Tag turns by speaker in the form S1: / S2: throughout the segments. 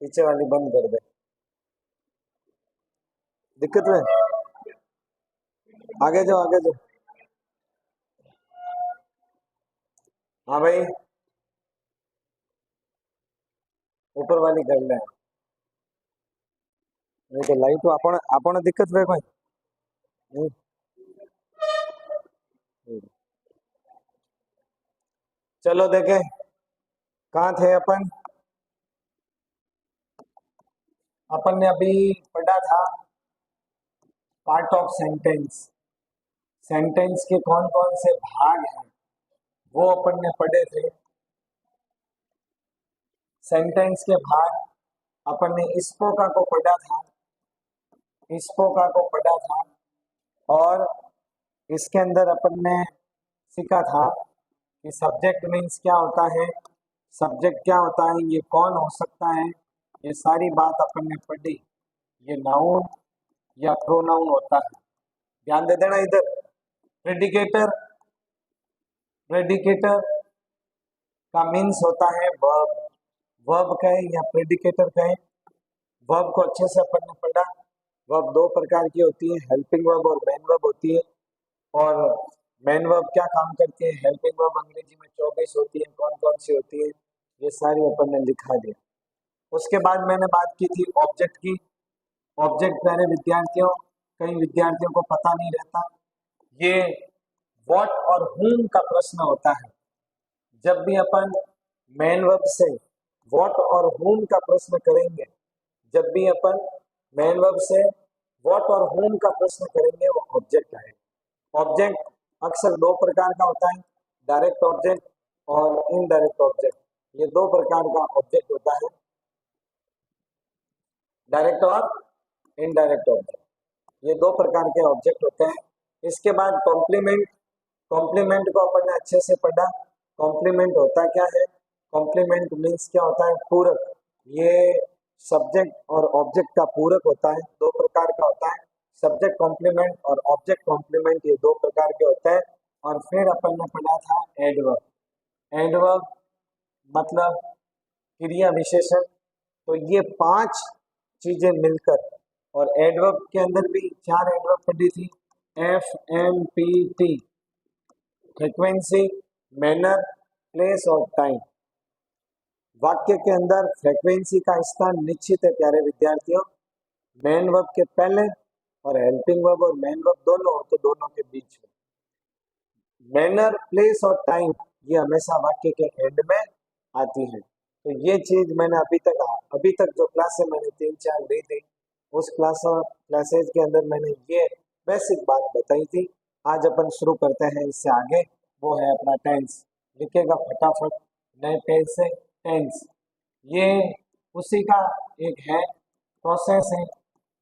S1: पीछे वाली बंद कर दे, दिक्कत है। आगे जाओ आगे जाओ। हाँ भाई, ऊपर वाली कर ले, नहीं तो लाइट आपण आपण दिक्कत है कोई। चलो देखे कहाँ थे अपन। अपन ने अभी पढ़ा था पार्ट ऑफ सेंटेंस। सेंटेंस के कौन कौन से भाग हैं वो अपन ने पढ़े थे। सेंटेंस के भाग अपन ने इस्पोका को पढ़ा था, इस्पोका को पढ़ा था। और इसके अंदर अपन ने सीखा था कि सब्जेक्ट मीन्स क्या होता है, सब्जेक्ट क्या होता है, ये कौन हो सकता है, ये सारी बात अपन ने पढ़ी। ये नाउन या प्रोनाउन होता है, ध्यान दे देना इधर। प्रेडिकेटर, प्रेडिकेटर का मीन्स होता है वर्ब, वर्ब कहें या प्रेडिकेटर कहें। वर्ब को अच्छे से अपन ने पढ़ा। वर्ब दो प्रकार की होती है, हेल्पिंग वर्ब और मेन वर्ब होती है। और मेन वर्ब क्या काम करती है, हेल्पिंग वर्ब अंग्रेजी में 24 होती है, कौन कौन सी होती है ये सारी अपन ने लिखा दिया। उसके बाद मैंने बात की थी ऑब्जेक्ट की। ऑब्जेक्ट प्यारे विद्यार्थियों, कई विद्यार्थियों को पता नहीं रहता, ये व्हाट और whom का प्रश्न होता है। जब भी अपन मेन वर्ब से व्हाट और whom का प्रश्न करेंगे, जब भी अपन मेन वर्ब से व्हाट और whom का प्रश्न करेंगे वो ऑब्जेक्ट है। ऑब्जेक्ट अक्सर दो प्रकार का होता है, डायरेक्ट ऑब्जेक्ट और इनडायरेक्ट ऑब्जेक्ट। ये दो प्रकार का ऑब्जेक्ट होता है, डायरेक्ट और इनडायरेक्ट ऑब्जेक्ट, ये दो प्रकार के ऑब्जेक्ट होते हैं। इसके बाद कॉम्प्लीमेंट, कॉम्प्लीमेंट को अपन ने अच्छे से पढ़ा। कॉम्प्लीमेंट होता क्या है, कॉम्प्लीमेंट मीन्स क्या होता है, पूरक। ये सब्जेक्ट और ऑब्जेक्ट का पूरक होता है, दो प्रकार का होता है, सब्जेक्ट कॉम्प्लीमेंट और ऑब्जेक्ट कॉम्प्लीमेंट, ये दो प्रकार के होते हैं। और फिर अपन ने पढ़ा था एडवर्ब। एडवर्ब मतलब क्रिया विशेषण। तो ये 5 चीजें मिलकर, और एडवर्ब के अंदर भी 4 एडवर्ब पढ़ी थी, FMPT, फ्रीक्वेंसी, मैनर, प्लेस और टाइम। वाक्य के अंदर फ्रीक्वेंसी का स्थान निश्चित है प्यारे विद्यार्थियों, मेन वर्ब के पहले, और हेल्पिंग वर्ब और मेन वर्ब दोनों हो तो दोनों के बीच में। मैनर, प्लेस और टाइम ये हमेशा वाक्य के एंड में आती है। तो ये चीज मैंने अभी तक जो क्लासें मैंने 3-4 दी थी, उस क्लासेज के अंदर मैंने ये बेसिक बात बताई थी। आज अपन शुरू करते हैं इससे आगे, वो है अपना टेंस। लिखेगा फटाफट नए पेज से टेंस, ये उसी का एक है, प्रोसेस है।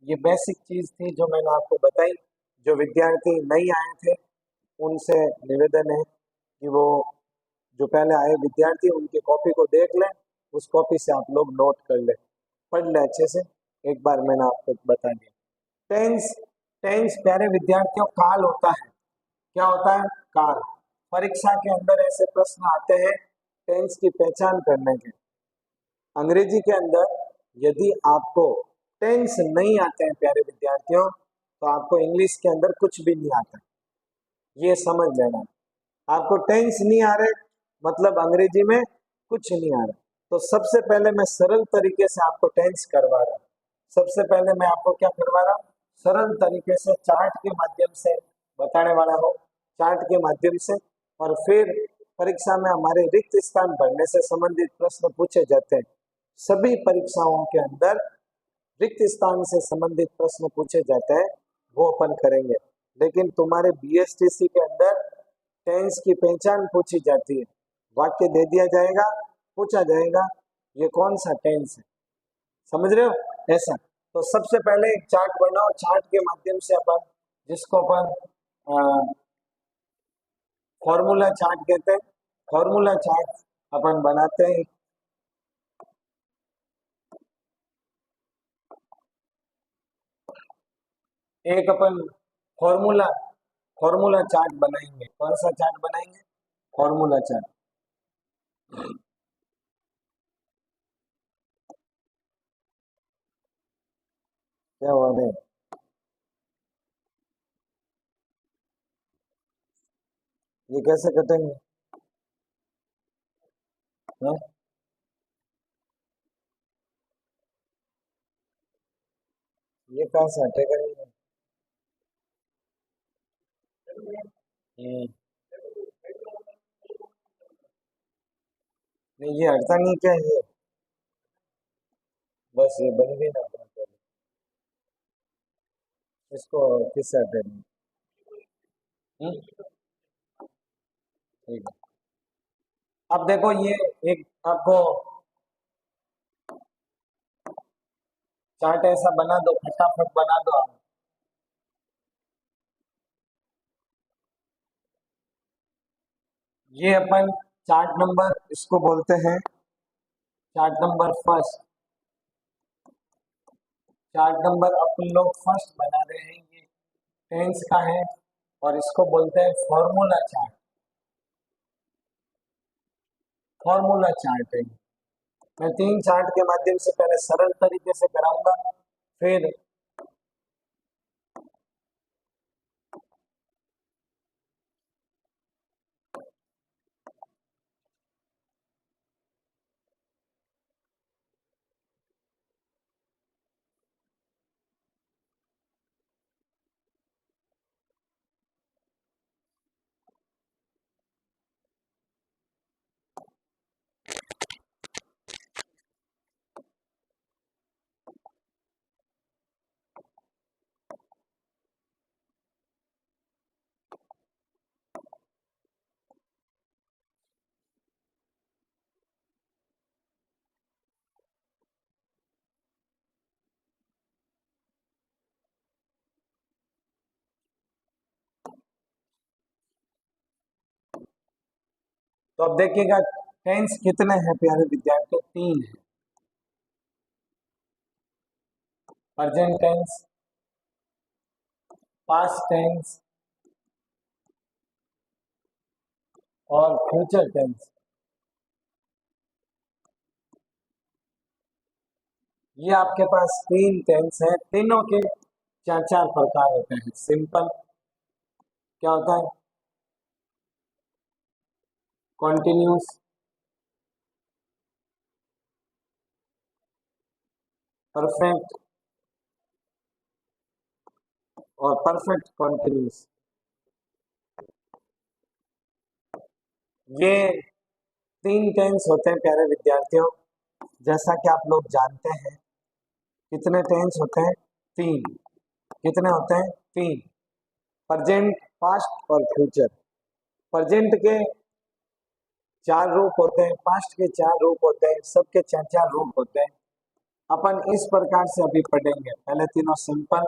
S1: ये बेसिक चीज थी जो मैंने आपको बताई। जो विद्यार्थी नहीं आए थे उनसे निवेदन है कि वो जो पहले आए विद्यार्थी उनकी कॉपी को देख लें, उस कॉपी से आप लोग नोट कर लें, पढ़ लें अच्छे से। एक बार मैंने आपको बता दिया। टेंस, टेंस प्यारे विद्यार्थियों काल होता है। क्या होता है, काल। परीक्षा के अंदर ऐसे प्रश्न आते हैं टेंस की पहचान करने के। अंग्रेजी के अंदर यदि आपको टेंस नहीं आते हैं प्यारे विद्यार्थियों, तो आपको इंग्लिश के अंदर कुछ भी नहीं आता, ये समझ लेना। आपको टेंस नहीं आ रहे मतलब अंग्रेजी में कुछ नहीं आ रहा। तो सबसे पहले मैं सरल तरीके से आपको टेंस करवा रहा हूँ। सबसे पहले मैं आपको क्या करवा रहा हूँ, सरल तरीके से चार्ट के माध्यम से बताने वाला हूँ, चार्ट के माध्यम से। और फिर परीक्षा में हमारे रिक्त स्थान भरने से संबंधित प्रश्न पूछे जाते हैं। सभी परीक्षाओं के अंदर रिक्त स्थान से संबंधित प्रश्न पूछे जाते हैं, वो अपन करेंगे। लेकिन तुम्हारे BSTC के अंदर टेंस की पहचान पूछी जाती है, वाक्य दे दिया जाएगा, पूछा जाएगा ये कौन सा टेंस है, समझ रहे हो ऐसा। तो सबसे पहले एक चार्ट बनाओ, चार्ट के माध्यम से अपन, जिसको अपन फॉर्मूला चार्ट कहते हैं, फॉर्मूला चार्ट अपन बनाते हैं। एक अपन फॉर्मूला फॉर्मूला चार्ट बनाएंगे। कौन सा चार्ट बनाएंगे, फॉर्मूला चार्ट। क्या हुआ नहीं? ये कैसे कटेंगे? हाँ? ये कहाँ से हटेगा ये? हम्म, नहीं ये हटता नहीं क्या ये? बस ये बन गई ना अपना पहले। इसको किससे हटेंगे? ठीक है। अब देखो ये एक आपको चार्ट ऐसा बना दो, फटाफट बना दो आप। ये अपन चार्ट नंबर इसको बोलते हैं, chart number first. Chart number अपन लोग फर्स्ट बना रहे हैं, ये टेंस का है और इसको बोलते हैं फॉर्मूला चार्ट। फॉर्मूला चार्ट है। मैं तीन चार्ट के माध्यम से पहले सरल तरीके से कराऊंगा, फिर तो अब देखिएगा टेंस कितने हैं प्यारे विद्यार्थी? तीन है। प्रेजेंट टेंस, पास्ट टेंस और फ्यूचर टेंस। ये आपके पास तीन टेंस है, तीनों के चार चार प्रकार होते हैं। सिंपल क्या होता है? कॉन्टिन्यूस, परफेक्ट और परफेक्ट कॉन्टिन्यूस। ये तीन टेंस होते हैं प्यारे विद्यार्थियों। जैसा कि आप लोग जानते हैं, कितने टेंस होते हैं? तीन। कितने होते हैं? तीन। प्रेजेंट, पास्ट और फ्यूचर। प्रेजेंट के चार रूप होते हैं, पास्ट के चार रूप होते हैं, सबके चार चार रूप होते हैं। अपन इस प्रकार से अभी पढ़ेंगे, पहले तीनों सिंपल,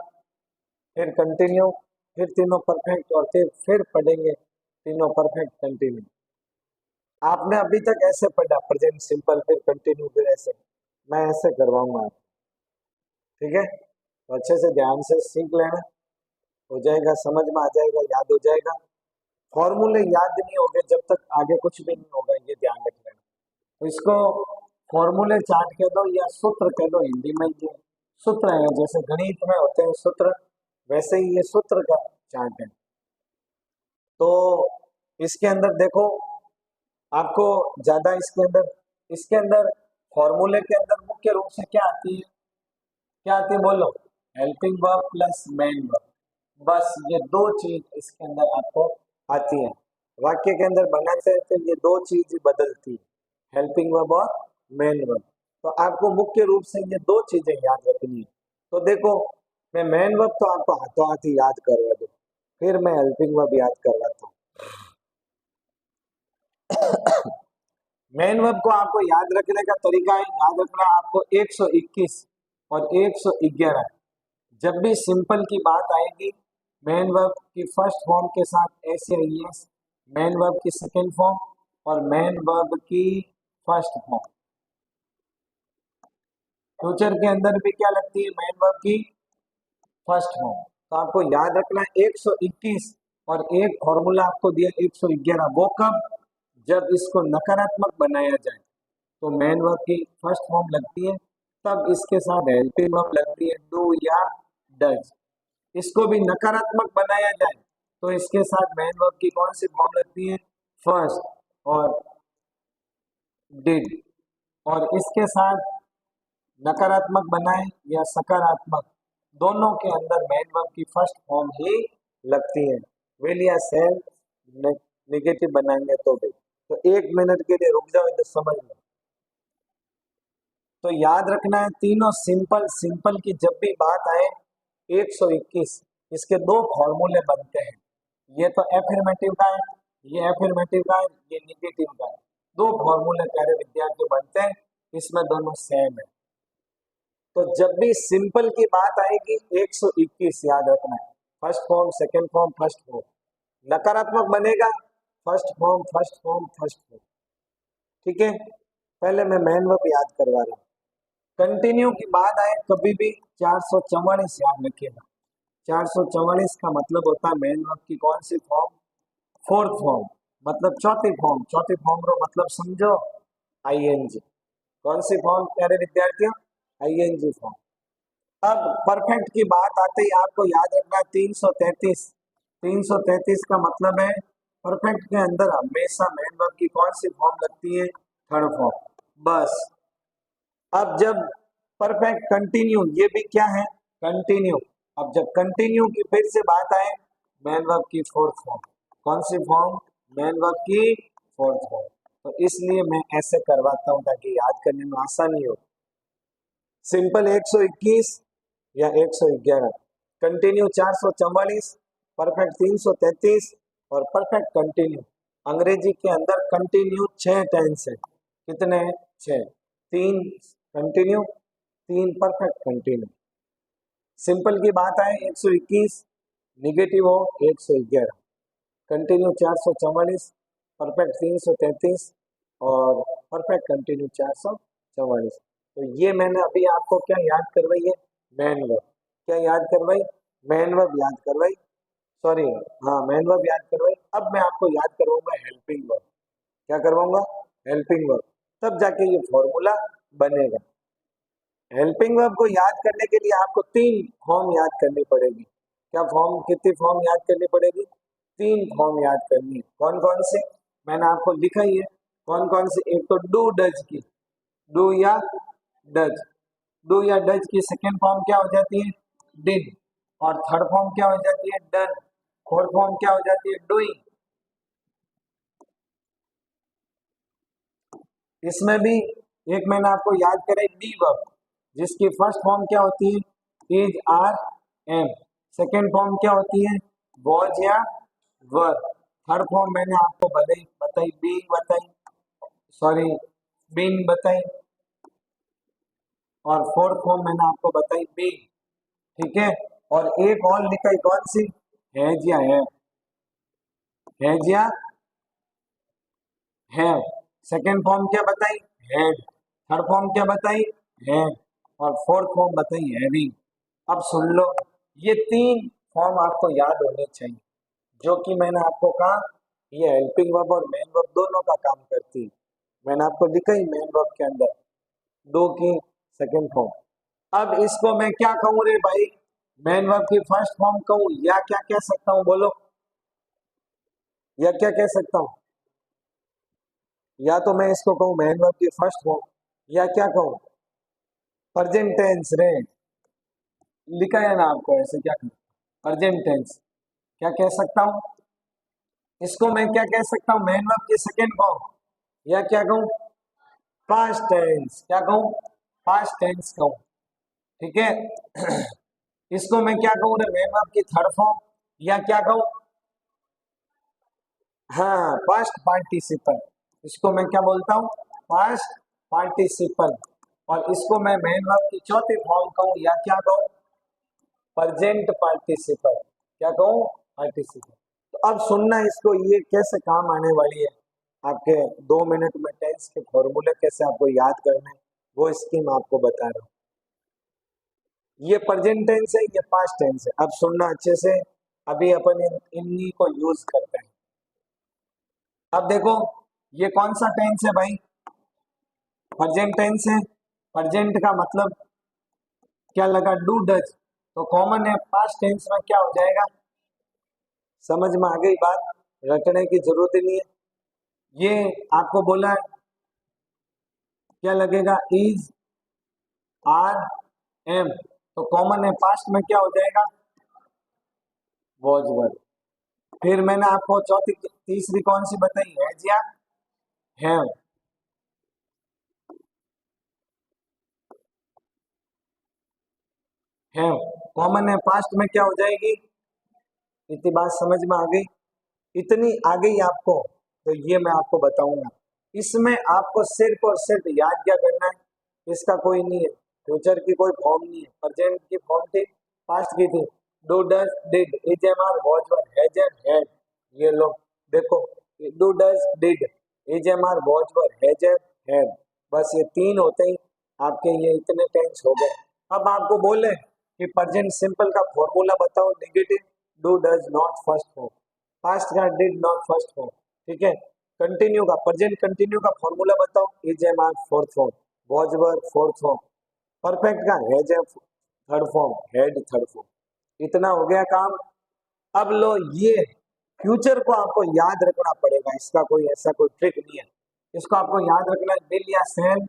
S1: फिर कंटिन्यू, फिर तीनों परफेक्ट और फिर पढ़ेंगे तीनों परफेक्ट कंटिन्यू। आपने अभी तक ऐसे पढ़ा, प्रेजेंट सिंपल फिर कंटिन्यू फिर ऐसे। मैं ऐसे करवाऊंगा आप, ठीक है? तो अच्छे से ध्यान से सीख लेना, हो जाएगा, समझ में आ जाएगा, याद हो जाएगा। फॉर्मूले याद नहीं होंगे जब तक आगे कुछ भी नहीं होगा, ये ध्यान रख लेना। तो इसको फॉर्मूले चार्ट कह दो या सूत्र कह दो, हिंदी में ये सूत्र है। जैसे गणित में होते हैं सूत्र, वैसे ही ये सूत्र का चार्ट है। तो इसके अंदर देखो, आपको ज्यादा इसके अंदर फॉर्मूले के अंदर मुख्य रूप से क्या आती है? क्या आती है बोलो? Helping verb plus main verb. बस ये दो चीज इसके अंदर आपको आती है। वाक्य के अंदर बनाते हैं तो ये दो चीज बदलती है, हेल्पिंग वर्ब और मेन वर्ब। तो आपको मुख्य रूप से ये दो चीजें याद रखनी है। तो देखो, मैं मेन वर्ब तो आपको हाथों हाथ ही याद करवा दूं, फिर मैं हेल्पिंग वर्ब याद करवाता हूँ। मेन वर्ब को आपको याद रखने का तरीका है, याद रखना आपको 121 और 111। जब भी सिंपल की बात आएगी, मेन वर्ब की फर्स्ट फॉर्म के साथ एस या ईएस, मेन वर्ब की सेकंड फॉर्म और मेन वर्ब की फर्स्ट फॉर्म। फ्यूचर के अंदर भी क्या लगती है? मेन वर्ब की फर्स्ट फॉर्म। तो आपको याद रखना 121 और एक फॉर्मूला आपको दिया 111। वो कब? जब इसको नकारात्मक बनाया जाए तो मेन वर्ब की फर्स्ट फॉर्म लगती है, तब इसके साथ हेल्पिंग वर्ब लगती है डू या डज। इसको भी नकारात्मक बनाया जाए तो इसके साथ मेन वर्ब की कौन सी फॉर्म लगती है, फर्स्ट और डिड। और इसके साथ नकारात्मक बनाए या सकारात्मक, दोनों के अंदर मेन वर्ब की फर्स्ट फॉर्म ही लगती है। विल या सेल नेगेटिव बनाएंगे तो भी। तो 1 मिनट के लिए रुक जाओ, इधर समझ लो। तो याद रखना है तीनों सिंपल सिंपल की जब भी बात आए 121 इसके दो फॉर्मूले बनते हैं। ये तो एफर्मेटिव का है, ये एफर्मेटिव का है, ये निगेटिव का है। दो फॉर्मूले प्यारे विद्यार्थी बनते हैं, इसमें दोनों सेम है। तो जब भी सिंपल की बात आएगी 121 याद रखना है, first form second form first form. नकारात्मक बनेगा first form first form first form. ठीक है, पहले मैं मेन वर्ब याद करवा रहा हूँ। कंटिन्यू की बात आए कभी भी 444 याद रखिएगा। 444 का मतलब होता है मेन वर्ब की कौन सी फॉर्म, फोर्थ फॉर्म, मतलब चौथी फॉर्म। चौथी फॉर्म रो मतलब समझो आईएनजी। कौन सी फॉर्म प्यारे विद्यार्थियों, आईएनजी फॉर्म। अब परफेक्ट की बात आते ही आपको याद रखना है 333। 333 का मतलब है परफेक्ट के अंदर हमेशा मेन वर्ब की कौन सी फॉर्म लगती है, थर्ड फॉर्म, बस। अब जब परफेक्ट कंटिन्यू, ये भी क्या है, कंटिन्यू। अब जब कंटिन्यू की फिर से बात आए मेन वर्ब की फोर्थ फॉर्म, कौन सी फॉर्म, मेन वर्ब की फोर्थ फॉर्म। तो इसलिए मैं ऐसे करवाता हूं ताकि याद करने में आसानी हो। सिंपल 121 या 111, कंटिन्यू 444, परफेक्ट 333 और परफेक्ट कंटिन्यू। अंग्रेजी के अंदर कंटिन्यू 6 टेंस है। कितने हैं, 6। 3 कंटिन्यू, 3 परफेक्ट कंटिन्यू। सिंपल की बात आए 121, निगेटिव हो 111, कंटिन्यू 444, परफेक्ट 333 और परफेक्ट कंटिन्यू 444। तो ये मैंने अभी आपको क्या याद करवाई है, मेन वर्ब। क्या याद करवाई, मेन वर्ब याद करवाई, सॉरी हाँ मेन वर्ब याद करवाई। अब मैं आपको याद करवाऊंगा हेल्पिंग वर्ब। क्या करवाऊंगा, हेल्पिंग वर्ब, तब जाके ये फॉर्मूला बनेगा। हेल्पिंग वर्ब को याद करने के लिए आपको 3 फॉर्म याद करनी पड़ेगी। क्या फॉर्म, कितनी फॉर्म याद करनी पड़ेगी, 3 फॉर्म याद करनी है। कौन कौन से, मैंने आपको लिखा ही है कौन कौन से। एक तो डू डज की, डू या डज, डू या डज की सेकेंड फॉर्म क्या हो जाती है, डिड। और थर्ड फॉर्म क्या हो जाती है, डन। फोर्थ फॉर्म क्या हो जाती है, डूइंग। इसमें भी एक मैंने आपको याद कराई बी वर्ब, जिसकी फर्स्ट फॉर्म क्या होती है, is are am. Second form क्या होती है, वॉज या वर। थर्ड फॉर्म मैंने आपको बताई बीइंग बताई, सॉरी बीइंग बताई। और फोर्थ फॉर्म मैंने आपको बताई बीइंग। ठीक है, और एक और लिखाई कौन सी, हैज या है, हैज या है। सेकेंड फॉर्म क्या बताई, हैड। थर्ड फॉर्म क्या बताई, हैड। और फोर्थ फॉर्म बताई हैविंग। अब सुन लो, ये 3 फॉर्म आपको याद होने चाहिए, जो कि मैंने आपको कहा ये हेल्पिंग वर्ब और मेन वर्ब दोनों का काम करती है। मैंने आपको लिखा ही मेन वर्ब के अंदर दो की सेकेंड फॉर्म। अब इसको मैं क्या कहूँ रे भाई, मेन वर्ब की फर्स्ट फॉर्म कहूँ या क्या कह सकता हूँ, बोलो, या क्या कह सकता हूँ। या तो मैं इसको कहूँ मेन वर्ब की फर्स्ट फॉर्म, या क्या कहूँ, प्रेजेंट टेंस रे। लिखा है ना आपको, ऐसे क्या कहूँ, प्रेजेंट टेंस। क्या कह सकता हूँ, इसको मैं क्या कह सकता हूँ, मेन वर्ब की सेकेंड फॉर्म, या क्या कहूँ, पास्ट टेंस। क्या कहूँ, पास्ट टेंस कहूँ। ठीक है इसको मैं क्या कहूँ, मेन वर्ब की थर्ड फॉर्म, या क्या कहूँ, हाँ पास्ट पार्टिसिपल। इसको मैं क्या बोलता हूँ, पास्ट पार्टिसिपल। और इसको मैं मेन वर्ब की चौथी फॉर्म कहूँ, या क्या कहूँ, प्रेजेंट पार्टिसिपल। क्या कहूँ, पार्टिसिपल। तो अब सुनना इसको, ये कैसे काम आने वाली है आपके 2 मिनट में। टेंस के फॉर्मूले कैसे आपको याद करना है, वो स्कीम आपको बता रहा हूँ। ये प्रेजेंट टेंस है, ये पास्ट टेंस है। अब सुनना अच्छे से, अभी अपन इन्हीं को यूज करते हैं। अब देखो, ये कौन सा टेंस है भाई? प्रेजेंट टेंस है। प्रेजेंट का मतलब क्या लगा? Do does. तो कॉमन है, पास्ट टेंस में क्या हो जाएगा? समझ में आ गई बात? रटने की जरूरत ही नहीं है। ये आपको बोला है, क्या लगेगा? Is, are, am. तो कॉमन है, पास्ट में क्या हो जाएगा? Was were. फिर मैंने आपको चौथी तीसरी कौन सी बताई? हैज या हैव। हैव कॉमन है, पास्ट में क्या हो जाएगी? इतनी बात समझ में आ गई? इतनी आ गई आपको? तो ये मैं आपको बताऊंगा। इसमें आपको सिर्फ और सिर्फ याद क्या करना है? इसका कोई नहीं है, फ्यूचर की कोई फॉर्म नहीं है। प्रेजेंट की फॉर्म थी, पास्ट की थी। Do does did is am are was were has am had. ये लो, देखो, do does did is am are was were has am had. बस ये तीन होते ही आपके ये इतने टेंस हो गए। अब आपको बोले कि प्रेजेंट सिंपल का फॉर्मूला बताओ। Negative do does not first form, past का डिड नॉट फर्स्ट फॉर्म, ठीक है। कंटिन्यू का, प्रेजेंट कंटिन्यू का फॉर्मूला बताओ। Is am are fourth form, was were fourth form. Perfect का has am third form, had third form. इतना हो गया काम। अब लो, ये फ्यूचर को आपको याद रखना पड़ेगा। इसका कोई ऐसा कोई ट्रिक नहीं है, इसको आपको याद रखना है। विल या सेल,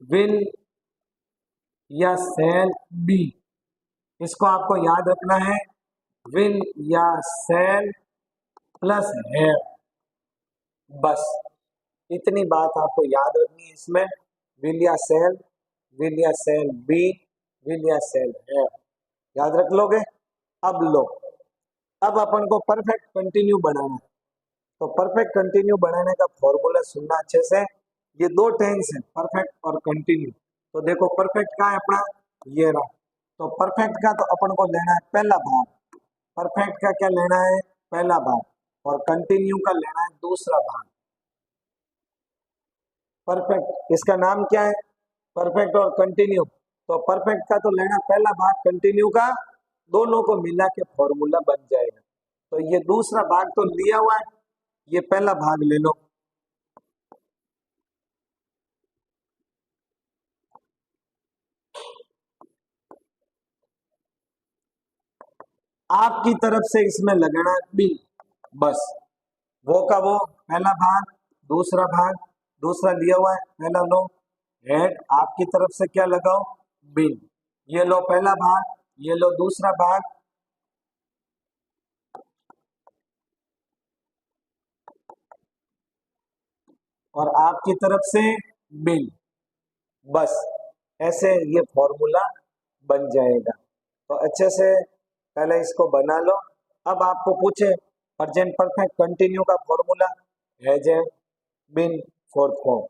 S1: विल या सेल बी, इसको आपको याद रखना है। विल या सेल प्लस हैव, बस इतनी बात आपको याद रखनी है इसमें। विल या सेल, विल या सेल बी, विल या सेल हैव, याद रख लोगे? अब लो, अब अपन को परफेक्ट कंटिन्यू बनाना है। तो परफेक्ट कंटिन्यू बनाने का फॉर्मूला सुनना अच्छे से। ये दो टेंस है, परफेक्ट और कंटिन्यू। तो देखो, परफेक्ट का है अपना, ये रहा। तो परफेक्ट का तो अपन को लेना है पहला भाग। परफेक्ट का क्या लेना है? पहला भाग। और कंटिन्यू का लेना है दूसरा भाग। परफेक्ट, इसका नाम क्या है? परफेक्ट और कंटिन्यू। तो परफेक्ट का तो लेना पहला भाग, कंटिन्यू का दोनों को मिला के फॉर्मूला बन जाएगा। तो ये दूसरा भाग तो लिया हुआ है, ये पहला भाग ले लो। आपकी तरफ से इसमें लगना है बी, बस। वो का वो पहला भाग, दूसरा भाग, दूसरा लिया हुआ है, पहला लो। हेड आपकी तरफ से क्या लगाओ? बी। ये लो पहला भाग, ये लो दूसरा भाग। और आपकी तरफ से बिल, बस ऐसे ये फॉर्मूला बन जाएगा। तो अच्छे से पहले इसको बना लो। अब आपको पूछे प्रेजेंट परफेक्ट कंटिन्यू का formula, has been fourth form.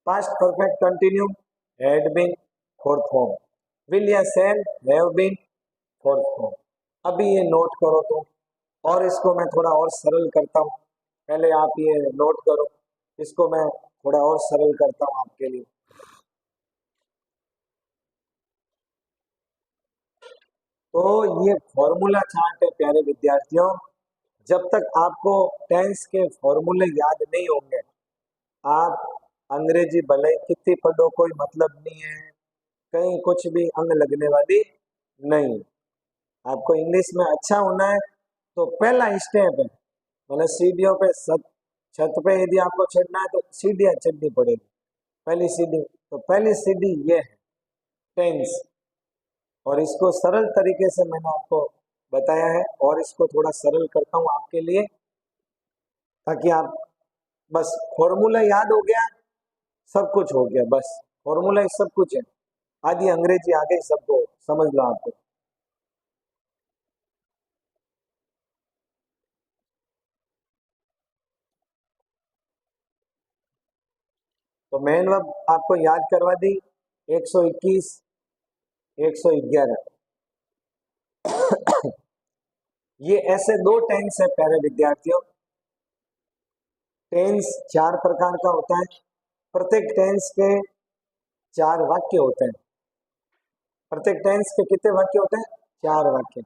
S1: Past perfect continue, had been fourth form. Will या shall, have been fourth form. अभी ये नोट करो तो, और इसको मैं थोड़ा और सरल करता हूँ। पहले आप ये नोट करो, इसको मैं थोड़ा और सरल करता हूँ आपके लिए। तो ये फॉर्मूला चार्ट है प्यारे विद्यार्थियों। जब तक आपको टेंस के फॉर्मूले याद नहीं होंगे, आप अंग्रेजी भले ही कितनी पढ़ो, कोई मतलब नहीं है, कहीं कुछ भी अंग लगने वाली नहीं। आपको इंग्लिश में अच्छा होना है तो पहला स्टेप है, मतलब सीढ़ियों पे छत पे यदि आपको चढ़ना है तो सीढ़ियाँ चढ़नी पड़ेगी। पहली सीढ़ी, तो पहली सीढ़ी ये है टेंस। और इसको सरल तरीके से मैंने आपको बताया है, और इसको थोड़ा सरल करता हूँ आपके लिए, ताकि आप, बस फॉर्मूला याद हो गया, सब कुछ हो गया। बस फॉर्मूला ही सब कुछ है, आधी अंग्रेजी आ गई, सबको समझ लो आपको। तो मेन वर्ब आपको याद करवा दी, 121, 111। ये ऐसे दो टेंस है प्यारे विद्यार्थियों। टेंस चार प्रकार का होता है, प्रत्येक टेंस के चार वाक्य होते हैं। प्रत्येक टेंस के कितने वाक्य होते हैं? चार वाक्य।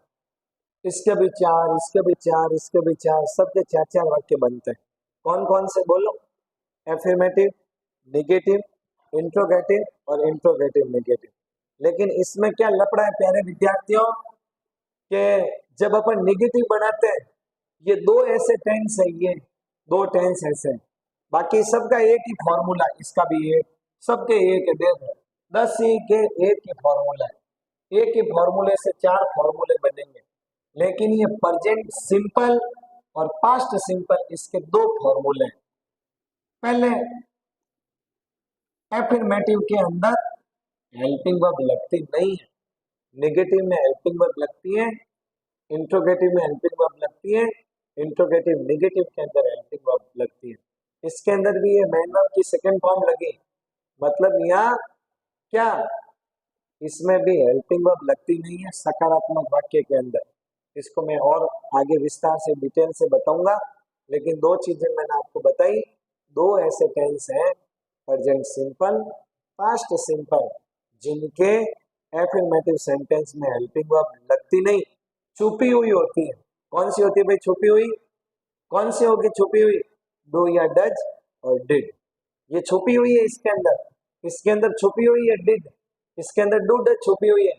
S1: इसके भी चार, इसके भी चार, इसके भी चार, सबके चार चार वाक्य बनते हैं। कौन कौन से बोलो? एफर्मेटिव, निगेटिव, इंट्रोगेटिव और इंट्रोगेटिव नेगेटिव। लेकिन इसमें क्या लफड़ा है प्यारे विद्यार्थियों कि जब अपन निगेटिव बनाते हैं, ये दो ऐसे टेंस है, ये दो टेंस ऐसे हैं, बाकी सबका एक ही फॉर्मूला, इसका भी एक, सबके एक है। देखो 10 ही के एक ही फॉर्मूला है, एक ही फॉर्मूले से 4 फॉर्मूले बनेंगे। लेकिन ये प्रेजेंट सिंपल और पास्ट सिंपल, इसके दो फॉर्मूले हैं। पहले एफर्मेटिव के अंदर हेल्पिंग वर्ब लगती नहीं है, नेगेटिव में हेल्पिंग वर्ब लगती है, इंट्रोगेटिव में हेल्पिंग वर्ब लगती है, इंट्रोगेटिव नेगेटिव के अंदर हेल्पिंग वर्ब लगती है। इसके अंदर भी ये मेन वर्ब की सेकंड फॉर्म लगी, मतलब यहाँ क्या, इसमें भी हेल्पिंग वर्ब लगती नहीं है सकारात्मक वाक्य के अंदर। इसको मैं और आगे विस्तार से डिटेल से बताऊंगा, लेकिन दो चीजें मैंने आपको बताई। दो ऐसे टेंस हैं प्रेजेंट सिंपल, पास्ट सिंपल, जिनके एफर्मेटिव सेंटेंस में हेल्पिंग वर्ब लगती नहीं, छुपी हुई होती है। कौन सी होती है भाई छुपी हुई? कौन सी होगी छुपी हुई? डू या डज और डिड, ये छुपी हुई है इसके अंदर। इसके अंदर छुपी हुई है डिड, इसके अंदर डू डज छुपी हुई है।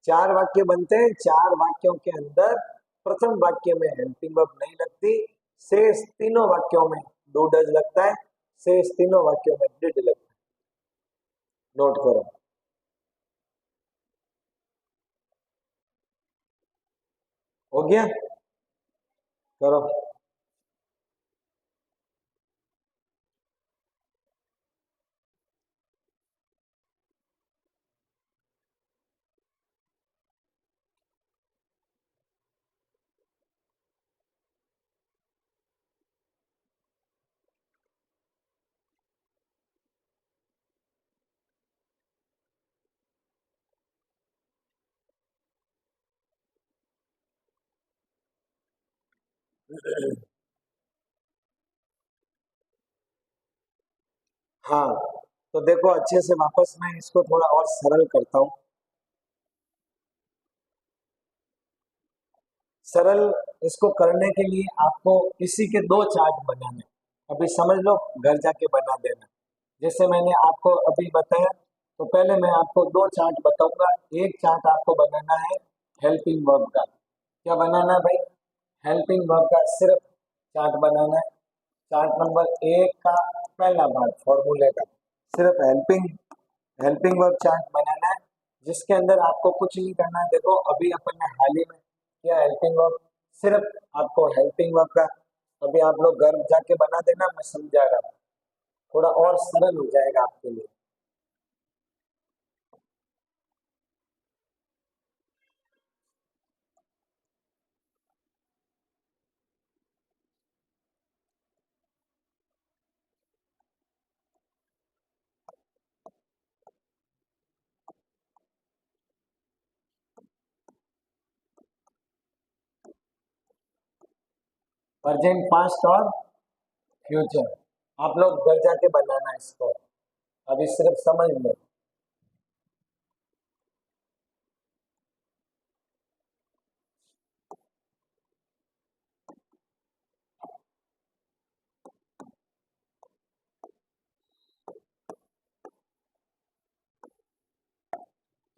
S1: 4 वाक्य बनते हैं, 4 वाक्यों के अंदर प्रथम वाक्य में हेल्पिंग वर्ब नहीं लगती, शेष तीनों वाक्यों में डू डज लगता है, शेष तीनों वाक्यों में डिड लगता है। नोट करो। हो गया? करो। हाँ, तो देखो अच्छे से वापस मैं इसको थोड़ा और सरल करता हूँ। सरल इसको करने के लिए आपको इसी के दो चार्ट बनाने, अभी समझ लो, घर जाके बना देना। जैसे मैंने आपको अभी बताया, तो पहले मैं आपको दो चार्ट बताऊंगा। एक चार्ट आपको बनाना है हेल्पिंग वर्ब का। क्या बनाना है भाई? हेल्पिंग वर्ब का सिर्फ चार्ट बनाना है। चार्ट नंबर 1 का पहला भाग फॉर्मूले का, सिर्फ हेल्पिंग हेल्पिंग वर्ब चार्ट बनाना है, जिसके अंदर आपको कुछ नहीं करना है। देखो अभी अपन ने हाल ही में किया हेल्पिंग वर्ब, सिर्फ आपको हेल्पिंग वर्ब का अभी आप लोग घर जाके बना देना, मैं समझा रहा हूँ, थोड़ा और सरल हो जाएगा आपके लिए। प्रेजेंट, पास्ट और फ्यूचर, आप लोग घर जाके बनाना है इसको, अभी सिर्फ समझ लो।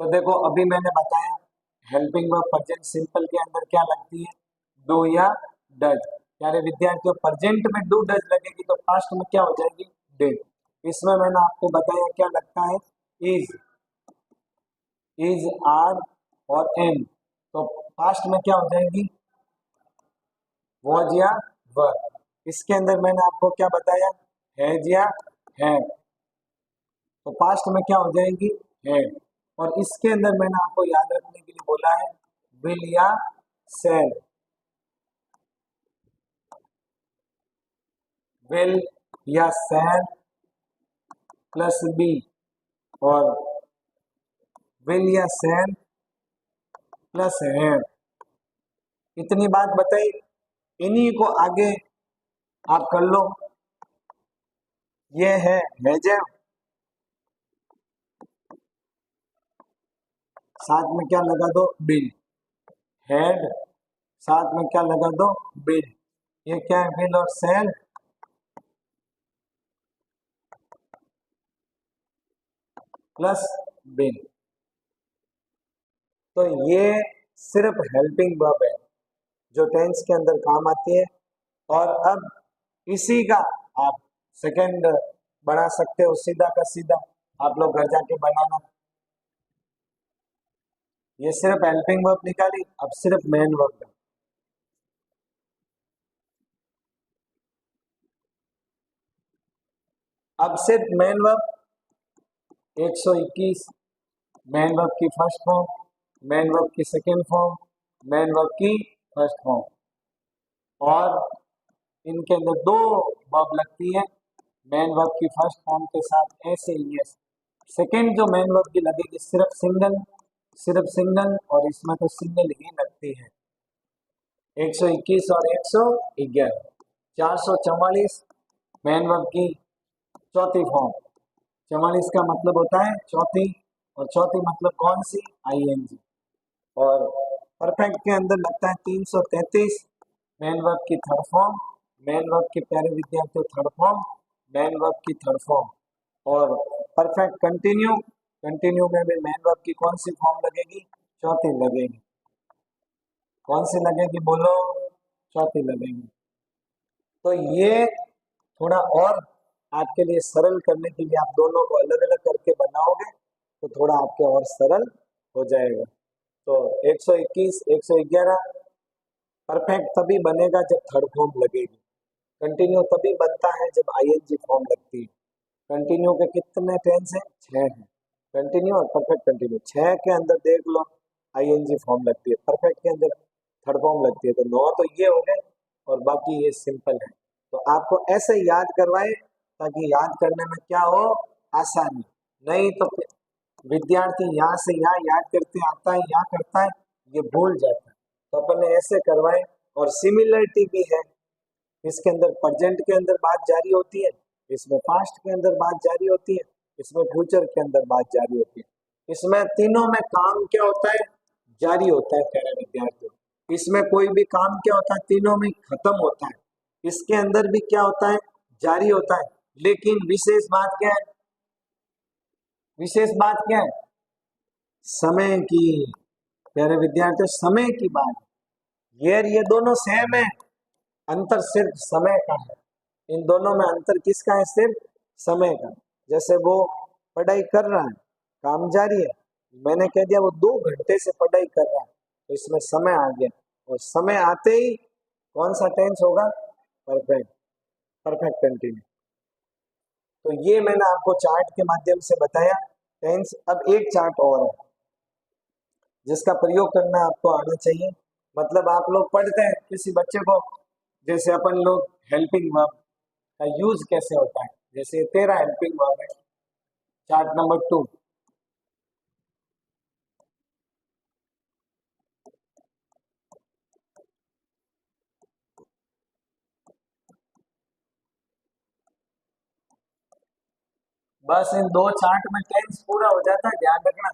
S1: तो देखो अभी मैंने बताया हेल्पिंग वर्ब प्रेजेंट सिंपल के अंदर क्या लगती है? डू या डज। प्यारे विद्यार्थियों, प्रेजेंट में डू डज लगेगी तो पास्ट में क्या हो जाएगी? डिड। इसमें मैंने आपको बताया क्या लगता है? इज, आर और एम। तो पास्ट में क्या हो जाएगी? वॉज या वर। इसके अंदर मैंने आपको क्या बताया? हैज या हैव। तो पास्ट में क्या हो जाएगी? है। और इसके अंदर मैंने आपको याद रखने के लिए बोला है विल या सेल। विल या सेल प्लस बी, और विल या सेल प्लस है। इतनी बात बताई, इन्हीं को आगे आप कर लो। ये है हैज, साथ में क्या लगा दो? बिल। हैड, साथ में क्या लगा दो? बिल। ये क्या है? विल और सेल प्लस बिन। तो ये सिर्फ हेल्पिंग वर्ब है जो टेंस के अंदर काम आती है। और अब इसी का आप सेकंड बना सकते हो, सीधा का सीधा आप लोग घर जाके बनाना। ये सिर्फ हेल्पिंग वर्ब निकाली, अब सिर्फ मेन वर्ब है। अब सिर्फ मेन वर्ब 121, मेन वर्ब की फर्स्ट फॉर्म, मेन वर्ब की सेकंड फॉर्म, मेन वर्ब की फर्स्ट फॉर्म, और इनके अंदर दो वर्ब लगती है मेन वर्ब की फर्स्ट फॉर्म के साथ ऐसे ही है। सेकंड जो मेन वर्ब की लगेगी सिर्फ सिंगल, और इसमें तो सिंगल ही लगती है। 121 और 111, 444 मेन वर्ब की चौथी फॉर्म। 44 का मतलब होता है चौथी, और चौथी मतलब कौन सी, आईएनजी। और परफेक्ट के अंदर लगता है 333 मेन वर्ब की थर्ड फॉर्म, मेन वर्ब के प्यारे विद्यार्थियों थर्ड फॉर्म, मेन वर्ब की थर्ड फॉर्म। और परफेक्ट कंटिन्यू में भी मेन वर्ब की कौन सी फॉर्म लगेगी, चौथी लगेगी। कौन सी लगेगी बोलो, चौथी लगेगी। तो ये थोड़ा और आपके लिए सरल करने के लिए आप दोनों को अलग अलग करके बनाओगे तो थोड़ा आपके और सरल हो जाएगा। तो 121, 111 परफेक्ट तभी बनेगा जब थर्ड फॉर्म लगेगी। कंटिन्यू तभी बनता है जब आईएनजी फॉर्म लगती है। कंटिन्यू के कितने टेंस हैं, 6 हैं। कंटिन्यू और परफेक्ट कंटिन्यू 6 के अंदर देख लो आईएनजी फॉर्म लगती है, परफेक्ट के अंदर थर्ड फॉर्म लगती है। तो 9 तो ये हो गए और बाकी ये सिंपल है। तो आपको ऐसे याद करवाए ताकि याद करने में क्या हो, आसानी। नहीं तो विद्यार्थी यहाँ से यहाँ याद करते आता है, यहाँ करता है, ये भूल जाता है। तो अपन ने ऐसे करवाए। और सिमिलरिटी भी है, इसके अंदर प्रेजेंट के अंदर बात जारी होती है, इसमें पास्ट के अंदर बात जारी होती है, इसमें फ्यूचर के अंदर बात जारी होती है। इसमें तीनों में काम क्या होता है, जारी होता है प्यारे विद्यार्थियों। इसमें कोई भी काम क्या होता है, तीनों में खत्म होता है। इसके अंदर भी क्या होता है, जारी होता है। लेकिन विशेष बात क्या है, विशेष बात क्या है, समय की। प्यारे विद्यार्थियों समय की बात, ये दोनों सेम है, अंतर सिर्फ समय का है। इन दोनों में अंतर किसका है, सिर्फ समय का। जैसे वो पढ़ाई कर रहा है, काम जारी है, मैंने कह दिया वो 2 घंटे से पढ़ाई कर रहा है, तो इसमें समय आ गया। और समय आते ही कौन सा टेंस होगा, परफेक्ट, परफेक्ट कंटिन्यू। तो ये मैंने आपको चार्ट के माध्यम से बताया टेंस। अब एक चार्ट और है जिसका प्रयोग करना आपको आना चाहिए। मतलब आप लोग पढ़ते हैं किसी बच्चे को, जैसे अपन लोग हेल्पिंग वर्ब का यूज कैसे होता है, जैसे तेरा हेल्पिंग वर्ब है, चार्ट नंबर 2। बस इन 2 चार्ट में टेंस पूरा हो जाता है, ध्यान रखना।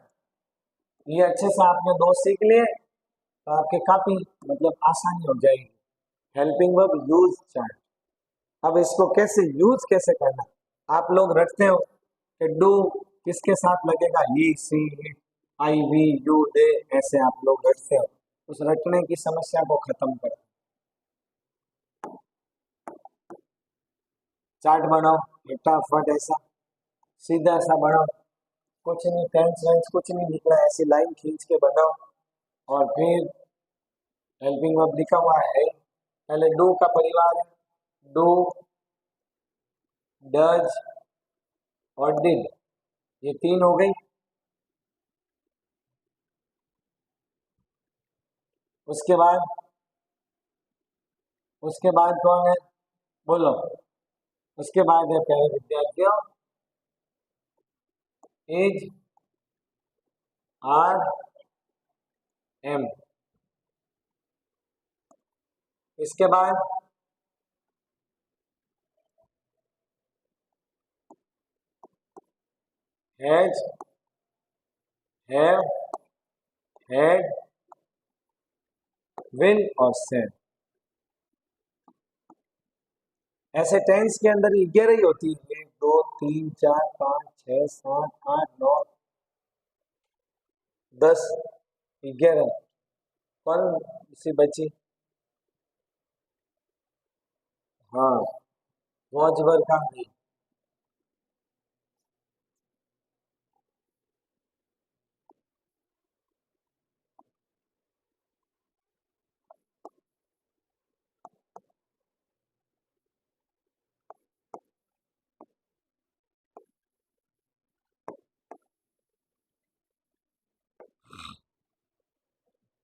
S1: ये अच्छे से आपने 2 सीख लिए तो आपके काफी मतलब आसानी हो जाएगी। Helping verb use chart. अब इसको कैसे यूज कैसे करना, आप लोग रटते हो कि डू किसके साथ लगेगा, he she it, I we you they, ऐसे आप लोग रटते हो। उस रटने की समस्या को खत्म करो। चार्ट बनाओ फटाफट, ऐसा सीधा सा बनाओ, कुछ नहीं टेंस वेंस कुछ नहीं लिख रहा है, ऐसी लाइन खींच के बनाओ। और फिर हेल्पिंग वर्ब लिखा हुआ है, पहले डू का परिवार है, डू, डज और डिड, ये 3 हो गई। उसके बाद कौन है, बोलो। उसके बाद है प्यारे विद्यार्थियों एज, आर, एम। इसके बाद हैज, हैव, हैड, विल और सेड। ऐसे टेंस के अंदर 11 ही होती है, 1 2 3 4 5 छः, सात, आठ, नौ, 10, 11 कौन सी बची? हाँ, वॉच भर काम नहीं।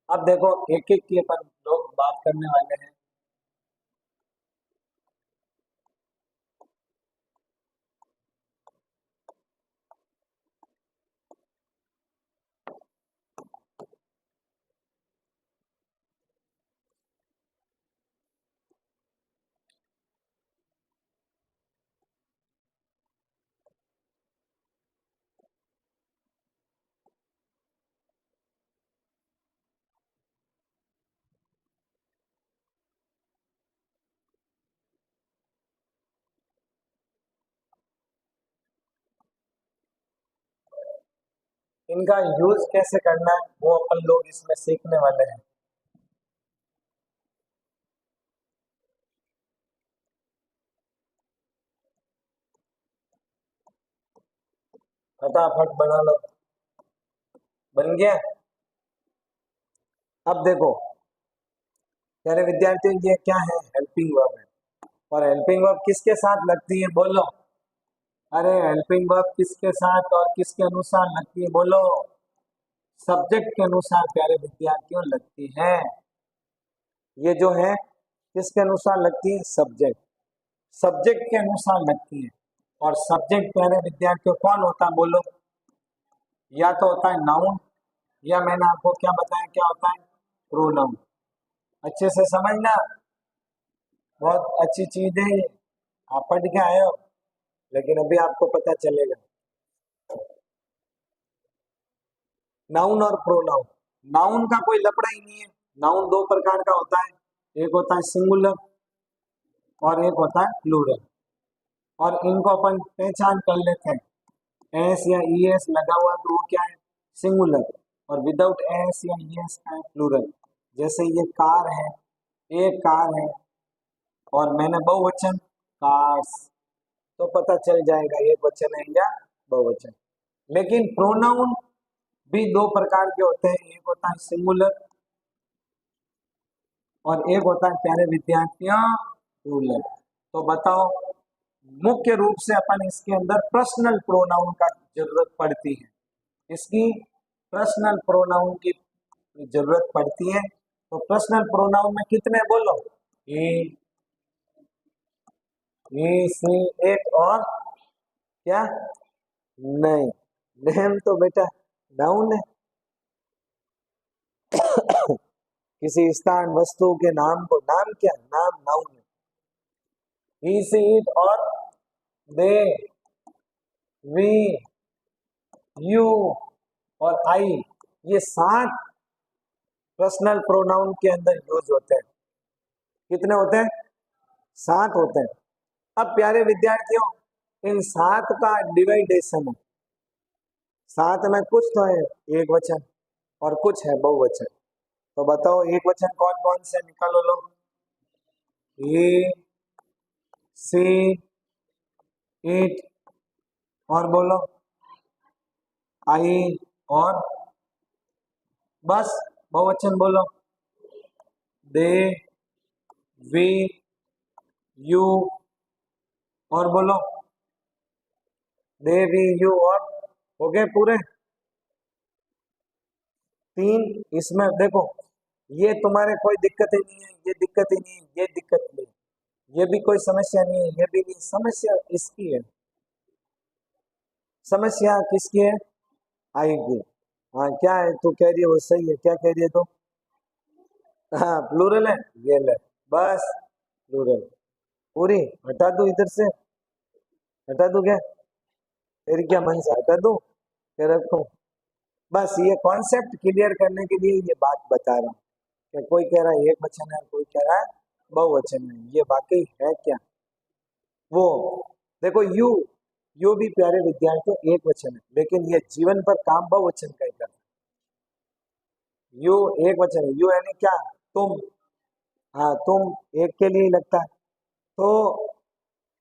S1: अब देखो एक एक की अपन लोग बात करने वाले हैं। इनका यूज कैसे करना है वो अपन लोग इसमें सीखने वाले हैं। फटाफट बना लो। बन गया। अब देखो प्यारे विद्यार्थियों, ये क्या है? हेल्पिंग वर्ब है। और हेल्पिंग वर्ब किसके साथ लगती है बोलो? अरे हेल्पिंग वर्ब किसके साथ और किसके अनुसार लगती है बोलो? सब्जेक्ट के अनुसार प्यारे विद्यार्थियों लगती है। ये जो है किसके अनुसार लगती है? सब्जेक्ट। सब्जेक्ट के अनुसार लगती है। और सब्जेक्ट प्यारे विद्यार्थियों कौन होता है बोलो? या तो होता है नाउन, या मैंने आपको क्या बताया क्या होता है? प्रोनाउन। अच्छे से समझना, बहुत अच्छी चीज है ये। आप पढ़ के आए हो, लेकिन अभी आपको पता चलेगा। नाउन और प्रोनाउन। नाउन का कोई लफड़ा ही नहीं है। नाउन दो प्रकार का होता है, एक होता है सिंगुलर और एक होता है प्लूरल। और इनको अपन पहचान कर लेते हैं। एस या ई एस लगा हुआ तो वो क्या है? सिंगुलर। और विदाउट एस या ई एस का है प्लूरल। जैसे ये कार है, एक कार है, और मैंने बहुवचन कार्स, तो पता चल जाएगा एक वचन है या बहुवचन। लेकिन प्रोनाउन भी दो प्रकार के होते हैं, एक होता है सिंगुलर और एक होता है प्यारे विद्यार्थियों प्लूरल। तो बताओ, मुख्य रूप से अपन इसके अंदर पर्सनल प्रोनाउन का जरूरत पड़ती है। इसकी पर्सनल प्रोनाउन की जरूरत पड़ती है। तो पर्सनल प्रोनाउन में कितने बोलो? ही सी इट और क्या? नहीं, नेम तो बेटा नाउन है। किसी स्थान वस्तु के नाम को नाम क्या? नाम नाउन है। ही सी इट और दे, वी, यू और आई, ये 7 पर्सनल प्रोनाउन के अंदर यूज होते हैं। कितने होते हैं? 7 होते हैं। अब प्यारे विद्यार्थियों, इन 7 का डिवाइडेशन है। 7 में कुछ तो है एक वचन और कुछ है बहुवचन। तो बताओ एक वचन कौन कौन से निकालो लोग? ही, सी, इट, और बोलो आई, और बस बहुवचन बोलो दे, वी, यू, और बोलो दे, वी, यू, और हो गए पूरे 3। इसमें देखो ये तुम्हारे कोई दिक्कत ही नहीं है, ये दिक्कत ही नहीं है, ये दिक्कत नहीं, ये भी कोई समस्या नहीं है, ये भी नहीं। समस्या इसकी है। समस्या किसकी है? आएगी। हाँ क्या है तू कह रही है वो सही है, क्या कह रही है तू? हाँ प्लूरल है, ये ले बस प्लूरल। पूरी हटा दूं इधर से? हटा दूं क्या? तेरी क्या मन से हटा दूं क्या रखूं? बस ये कॉन्सेप्ट क्लियर करने के लिए ये बात बता रहा हूँ कि कोई कह रहा है एक वचन है, कोई कह रहा है बहुवचन है, ये वाकई है क्या? वो देखो यू, यो भी प्यारे विद्यार्थियों एक वचन है, लेकिन ये जीवन पर काम बहुवचन का ही करता है। यो एक वचन है, यो यानी क्या, तुम, हाँ तुम एक के लिए ही लगता है, तो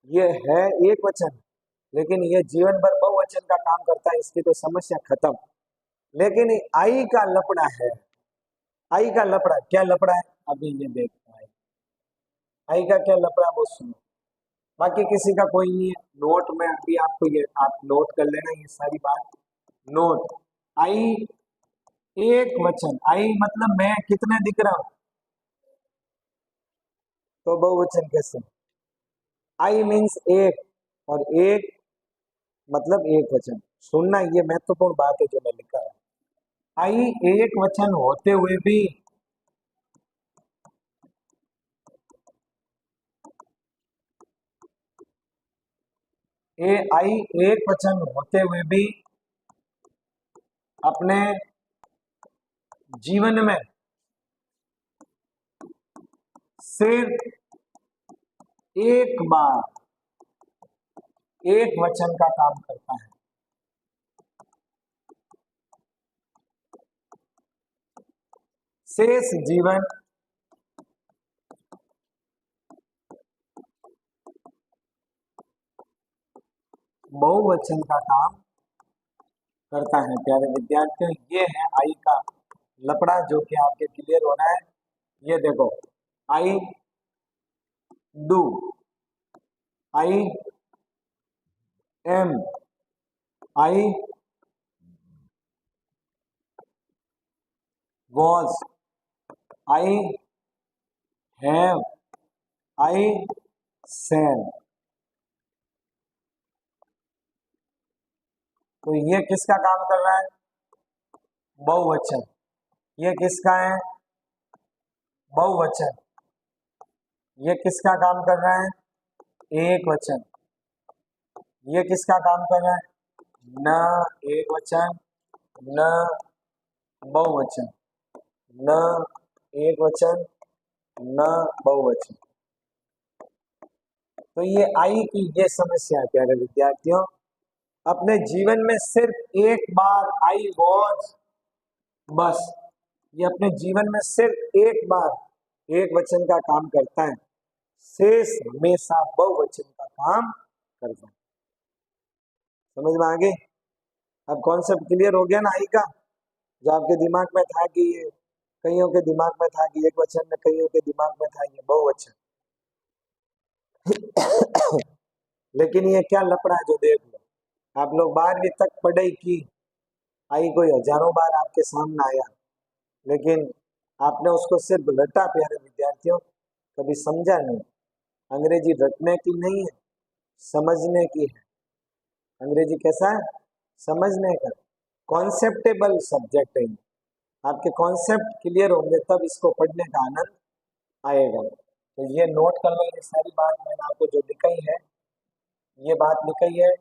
S1: ये है एक वचन, लेकिन ये जीवन भर बहुवचन का काम करता है, इसकी तो समस्या खत्म। लेकिन आई का लफड़ा है, आई का लफड़ा क्या लफड़ा है अभी ये देखते हैं। आई का क्या लफड़ा वो सुनो, बाकी किसी का कोई नहीं है। नोट में अभी आपको ये आप नोट कर लेना ये सारी बात, नोट। आई एक वचन, आई मतलब मैं कितने दिख रहा हूं, तो बहुवचन कैसे, आई मीन्स एक, और एक मतलब एक वचन। सुनना ये महत्वपूर्ण बात है जो मैं लिखा है, आई एक वचन होते हुए भी आई एक वचन होते हुए भी अपने जीवन में सिर्फ एक बार एक वचन का काम करता है। शेष जीवन बहुवचन का काम करता है। प्यारे विद्यार्थियों, ये है आई का लपड़ा जो कि आपके क्लियर होना है। ये देखो, I do, I am, I was, I have, I said. तो ये किसका काम कर रहा है, बहुवचन। ये किसका है, बहुवचन। ये किसका काम कर रहा है, एक वचन। ये किसका काम कर रहा है, न एक वचन, न बहुवचन, न एक वचन, न बहुवचन। तो ये आई की ये समस्या है प्यारे विद्यार्थियों, अपने जीवन में सिर्फ एक बार आई वॉज, बस ये अपने जीवन में सिर्फ एक बार एक वचन का काम करता है, शेष हमेशा बहुवचन का काम करता है। समझ में आ गई, अब कॉन्सेप्ट क्लियर हो गया ना आई का। जो आपके दिमाग में था कि ये, कईयों के दिमाग में था कि एक वचन में, कईयों के दिमाग में था ये बहुवचन। लेकिन ये क्या लफड़ा है जो देख लो, आप लोग 12वीं तक पढ़ाई की, आई कोई हजारों बार आपके सामने आया, लेकिन आपने उसको सिर्फ रटा प्यारे विद्यार्थियों, कभी समझा नहीं। अंग्रेजी रटने की नहीं है, समझने की है। अंग्रेजी कैसा है, समझने का, कॉन्सेप्टेबल सब्जेक्ट है। आपके कॉन्सेप्ट क्लियर होंगे तब इसको पढ़ने का आनंद आएगा। तो ये नोट कर लो, ये सारी बात मैंने आपको जो लिखाई है, ये बात लिखाई है,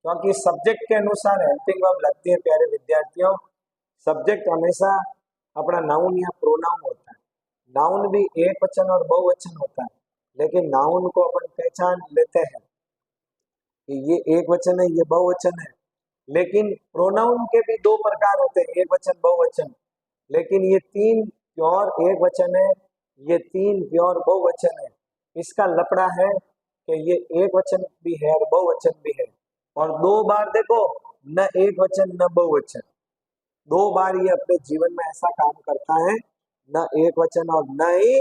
S1: क्योंकि सब्जेक्ट के अनुसार हेल्पिंग वर्ब लगती है प्यारे विद्यार्थियों। सब्जेक्ट हमेशा अपना नाउन या प्रोनाउन होता है। नाउन भी एक वचन और बहुवचन होता है, लेकिन नाउन को अपन पहचान लेते हैं कि ये एक वचन है, ये बहुवचन है। लेकिन प्रोनाउन के भी दो प्रकार होते हैं, एक वचन बहुवचन। लेकिन ये तीन प्योर एक वचन है, ये तीन प्योर बहुवचन है। इसका लफड़ा है कि ये एक वचन भी है और बहुवचन भी है, और दो बार देखो, न एक वचन न बहुवचन, दो बार ये अपने जीवन में ऐसा काम करता है, न एक वचन और न ही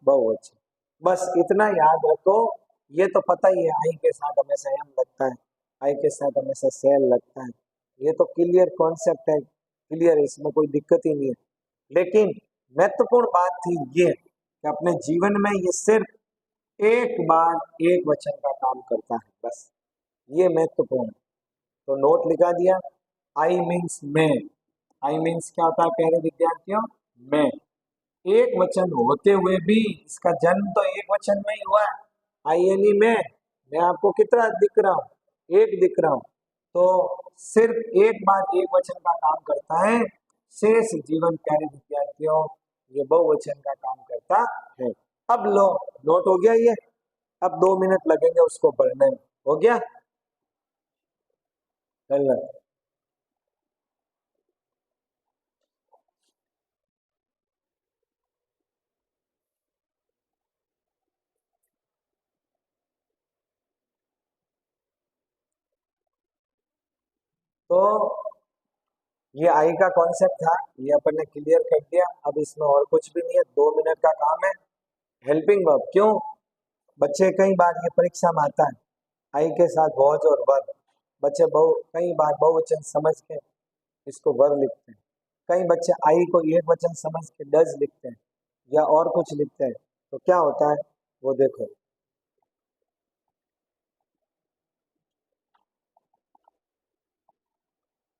S1: बहुवचन। बस इतना याद रखो। ये तो पता ही है, आई के साथ हमेशा एम लगता है, आई के साथ हमेशा सेल लगता है। ये तो क्लियर कॉन्सेप्ट है, क्लियर है, इसमें कोई दिक्कत ही नहीं है। लेकिन महत्वपूर्ण बात थी ये कि अपने जीवन में ये सिर्फ एक बार एक वचन का काम करता है, बस ये महत्वपूर्ण है। तो नोट लिखा दिया, आई मीन्स मैं। आई मीन्स क्या होता है प्यारे विद्यार्थियों, मैं। एक वचन होते हुए भी, इसका जन्म तो एक वचन में ही हुआ है। आई यानी मैं आपको कितना दिख रहा हूँ, एक दिख रहा हूँ, तो सिर्फ एक बार एक वचन का काम करता है। शेष जीवन प्यारे विद्यार्थियों ये बहुवचन का काम करता है। अब लो, नोट हो गया ये, अब 2 मिनट लगेंगे उसको पढ़ने में, हो गया। गलत। तो ये आई का कॉन्सेप्ट था, ये अपन ने क्लियर कर दिया। अब इसमें और कुछ भी नहीं है, 2 मिनट का काम है। हेल्पिंग वर्ब, क्यों बच्चे कई बार ये परीक्षा में आता है, आई के साथ वॉज और वर्ब, बच्चे बहु कई बार बहुवचन समझ के इसको वर्ब लिखते हैं, कई बच्चे आई को एक वचन समझ के डज लिखते हैं या और कुछ लिखते हैं। तो क्या होता है वो देखो।